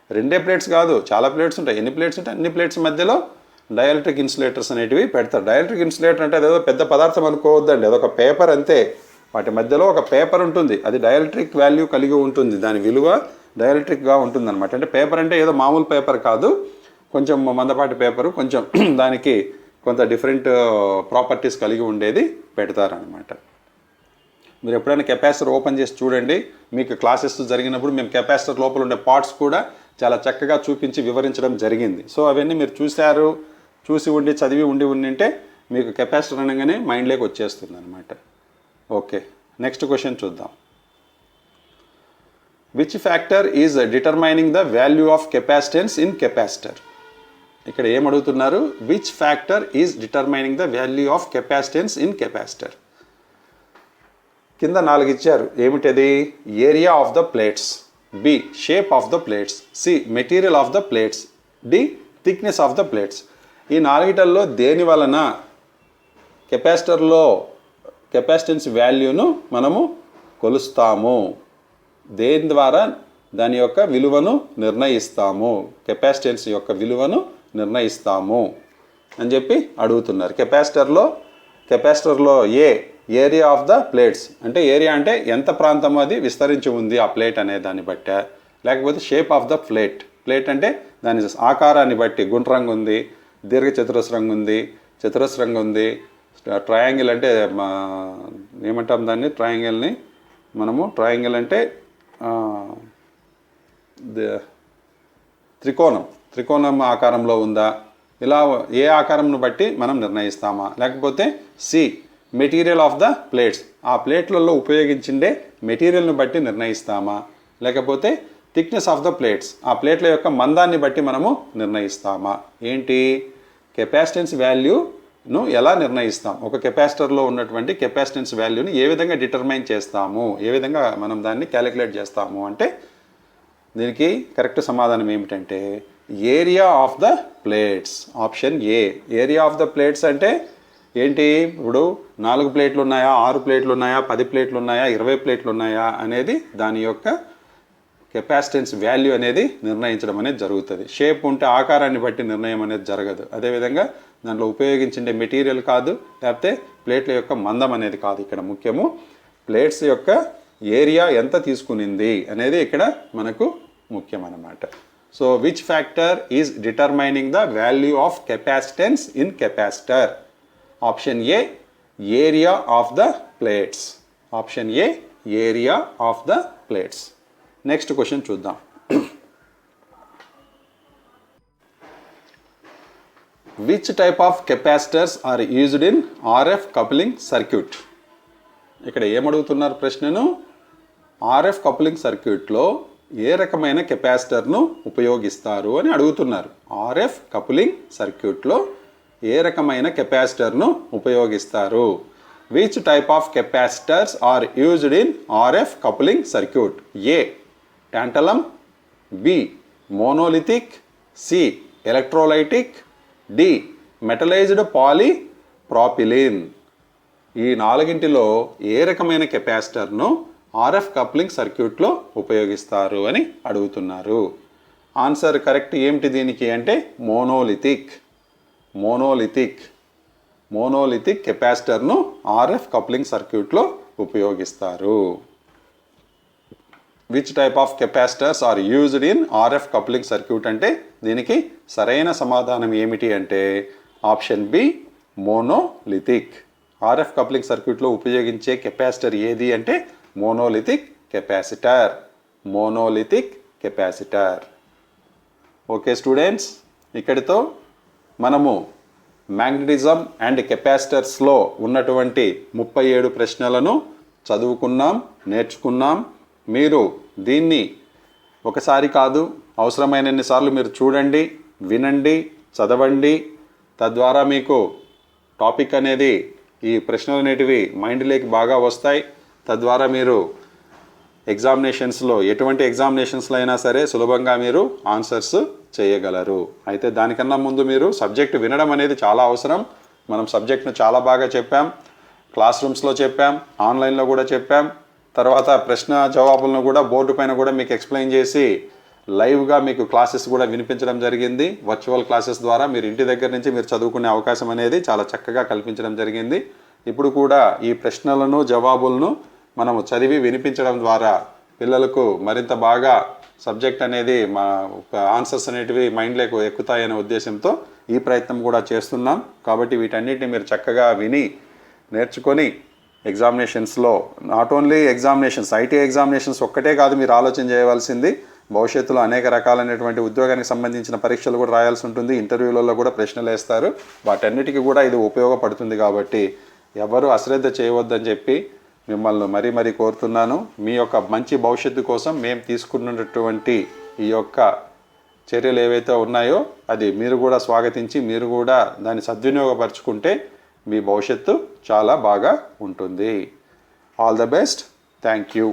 2 plates కాదు, చాలా ప్లేట్స్ ఉంటాయి. ఎన్ని ప్లేట్స్ ఉంటాయి? అన్ని ప్లేట్స్ మధ్యలో డైఎలక్ట్రిక్ ఇన్సులేటర్స్ అనేటివి పెడతారు. డైఎలక్ట్రిక్ ఇన్సులేటర్ అంటే అదేదో పెద్ద పదార్థం అనుకోవద్దండి, అదొక పేపర్ అంతే. వాటి మధ్యలో ఒక పేపర్ ఉంటుంది, అది డైఎలక్ట్రిక్ వాల్యూ కలిగి ఉంటుంది, దాని విలువ డైఎలక్ట్రిక్గా ఉంటుంది అనమాట. అంటే పేపర్ అంటే ఏదో మామూలు పేపర్ కాదు, కొంచెం మందపాటి పేపరు, కొంచెం దానికి కొంత డిఫరెంట్ ప్రాపర్టీస్ కలిగి ఉండేది పెడతారనమాట. మీరు ఎప్పుడైనా కెపాసిటర్ ఓపెన్ చేసి చూడండి, మీకు క్లాసెస్ జరిగినప్పుడు మేము కెపాసిటర్ లోపల ఉండే పార్ట్స్ కూడా చాలా చక్కగా చూపించి వివరించడం జరిగింది. సో అవన్నీ మీరు చూసి ఉండి చదివి ఉంటే మీకు కెపాసిటర్ అనగానే మైండ్లోకి వచ్చేస్తుంది అనమాట. ఓకే, నెక్స్ట్ క్వశ్చన్ చూద్దాం. Which factor is determining the value of capacitance in capacitor? ఇక్కడ ఏం అడుగుతున్నారు? Which factor is determining the value of capacitance in capacitor? కింద 4 ఇచ్చారు. ఏమిటది? Area of the plates, B shape of the plates, C material of the plates, D thickness of the plates. ఈ 4 దేని వలన కెపాసిటర్లో కెపాసిటెన్స్ వాల్యూను మనము కొలుస్తాము, దేని ద్వారా దాని యొక్క విలువను నిర్ణయిస్తాము, కెపాసిటెన్స్ యొక్క విలువను నిర్ణయిస్తాము అని చెప్పి అడుగుతున్నారు. కెపాసిటర్లో ఏరియా ఆఫ్ ద ప్లేట్స్ అంటే ఏరియా అంటే ఎంత ప్రాంతం అది విస్తరించి ఉంది ఆ ప్లేట్ అనే దాన్ని బట్టి, లేకపోతే షేప్ ఆఫ్ ద ప్లేట్ అంటే దాని ఆకారాన్ని బట్టి గుండ్రంగా ఉంది, దీర్ఘచతురస్రంగా ఉంది, చతురస్రంగా ఉంది, ట్రయాంగిల్ అంటే ఏమంటాం దాన్ని, ట్రయాంగిల్ని మనము ట్రయాంగిల్ అంటే త్రికోణం ఆకారంలో ఉందా, ఇలా ఏ ఆకారంను బట్టి మనం నిర్ణయిస్తామా, లేకపోతే C material of the plates ఆ ప్లేట్లలో ఉపయోగించిండే మెటీరియల్ని బట్టి నిర్ణయిస్తామా, లేకపోతే థిక్నెస్ ఆఫ్ ద ప్లేట్స్ ఆ ప్లేట్ల యొక్క మందాన్ని బట్టి మనము నిర్ణయిస్తామా. ఏంటి? కెపాసిటెన్స్ వాల్యూను ఎలా నిర్ణయిస్తాం, ఒక కెపాసిటర్లో ఉన్నటువంటి కెపాసిటెన్స్ వాల్యూని ఏ విధంగా డిటర్మైన్ చేస్తాము, ఏ విధంగా మనం దాన్ని క్యాలిక్యులేట్ చేస్తాము అంటే దీనికి కరెక్ట్ సమాధానం ఏమిటంటే area of the plates, option A. Area of the plates అంటే ఏంటి? ఇప్పుడు 4 ప్లేట్లు ఉన్నాయా, 6 ప్లేట్లు ఉన్నాయా, 10 ప్లేట్లు ఉన్నాయా, 20 ప్లేట్లు ఉన్నాయా అనేది దాని యొక్క కెపాసిటెన్స్ వాల్యూ అనేది నిర్ణయించడం అనేది జరుగుతుంది. షేప్ ఉంటే ఆకారాన్ని బట్టి నిర్ణయం అనేది జరగదు. అదేవిధంగా దాంట్లో ఉపయోగించే మెటీరియల్ కాదు, లేకపోతే ప్లేట్ల యొక్క మందం అనేది కాదు. ఇక్కడ ముఖ్యము ప్లేట్స్ యొక్క ఏరియా ఎంత తీసుకునింది అనేది ఇక్కడ మనకు ముఖ్యం అన్నమాట. So which factor is determining the value of capacitance in capacitor? Option A area of the plates. Option A area of the plates. Next question చూద్దాం. Which type of capacitors are used in RF coupling circuit? ఇక్కడ ఏమడుగుతున్నారు ప్రశ్నను? RF coupling సర్క్యూట్లో ఏ రకమైన కెపాసిటర్ను ఉపయోగిస్తారు అని అడుగుతున్నారు. ఆర్ఎఫ్ కప్లింగ్ సర్క్యూట్లో ఏ రకమైన కెపాసిటర్ను ఉపయోగిస్తారు? Which type of capacitors are used in RF coupling circuit? A tantalum, B monolithic, C electrolytic, D metallised polypropylene. ఈ 4 ఏ రకమైన కెపాసిటర్ను ఆర్ఎఫ్ కప్లింగ్ సర్క్యూట్లో ఉపయోగిస్తారు అని అడుగుతున్నారు. ఆన్సర్ కరెక్ట్ ఏమిటి దీనికి అంటే మోనోలిథిక్ కెపాసిటర్ను ఆర్ఎఫ్ కప్లింగ్ సర్క్యూట్లో ఉపయోగిస్తారు. Which type of capacitors are used in RF coupling circuit అంటే దీనికి సరైన సమాధానం ఏమిటి అంటే option B monolithic. RF coupling సర్క్యూట్లో ఉపయోగించే కెపాసిటర్ ఏది అంటే మోనోలిథిక్ కెపాసిటర్. ఓకే స్టూడెంట్స్, ఇక్కడితో మనము మ్యాగ్నెటిజం అండ్ కెపాసిటర్స్లో ఉన్నటువంటి 37 ప్రశ్నలను చదువుకున్నాం, నేర్చుకున్నాం. మీరు దీన్ని ఒకసారి కాదు అవసరమైనన్ని సార్లు మీరు చూడండి, వినండి, చదవండి. తద్వారా మీకు టాపిక్ అనేది ఈ ప్రశ్నలు అనేటివి మైండ్లోకి బాగా వస్తాయి. తద్వారా మీరు ఎగ్జామినేషన్స్లో ఎటువంటి ఎగ్జామినేషన్స్లో అయినా సరే సులభంగా మీరు ఆన్సర్స్ చేయగలరు. అయితే దానికన్నా ముందు మీరు సబ్జెక్ట్ వినడం అనేది చాలా అవసరం. మనం సబ్జెక్ట్ను చాలా బాగా చెప్పాం, క్లాస్ రూమ్స్లో చెప్పాం, ఆన్లైన్లో కూడా చెప్పాం. తర్వాత ప్రశ్న జవాబులను కూడా బోర్డు పైన కూడా మీకు ఎక్స్ప్లెయిన్ చేసి లైవ్గా మీకు క్లాసెస్ కూడా వినిపించడం జరిగింది. వర్చువల్ క్లాసెస్ ద్వారా మీరు ఇంటి దగ్గర నుంచి మీరు చదువుకునే అవకాశం అనేది చాలా చక్కగా కల్పించడం జరిగింది. ఇప్పుడు కూడా ఈ ప్రశ్నలను జవాబులను మనము చదివి వినిపించడం ద్వారా పిల్లలకు మరింత బాగా సబ్జెక్ట్ అనేది మా ఆన్సర్స్ అనేటివి మైండ్లోకి ఎక్కుతాయనే ఉద్దేశంతో ఈ ప్రయత్నం కూడా చేస్తున్నాం. కాబట్టి వీటన్నిటిని మీరు చక్కగా విని నేర్చుకొని ఎగ్జామినేషన్స్లో not only examinations, IT examinations ఒక్కటే కాదు మీరు ఆలోచన చేయవలసింది. భవిష్యత్తులో అనేక రకాలైనటువంటి ఉద్యోగానికి సంబంధించిన పరీక్షలు కూడా రాయాల్సి ఉంటుంది, ఇంటర్వ్యూలలో కూడా ప్రశ్నలు వేస్తారు. వాటన్నిటికీ కూడా ఇది ఉపయోగపడుతుంది. కాబట్టి ఎవరు అశ్రద్ధ చేయవద్దని చెప్పి మిమ్మల్ని మరీ కోరుతున్నాను. మీ యొక్క మంచి భవిష్యత్తు కోసం మేము తీసుకున్నటువంటి ఈ యొక్క చర్యలు ఏవైతే ఉన్నాయో అది మీరు కూడా స్వాగతించి మీరు కూడా దాన్ని సద్వినియోగపరుచుకుంటే మీ భవిష్యత్తు చాలా బాగా ఉంటుంది. All the best. Thank you.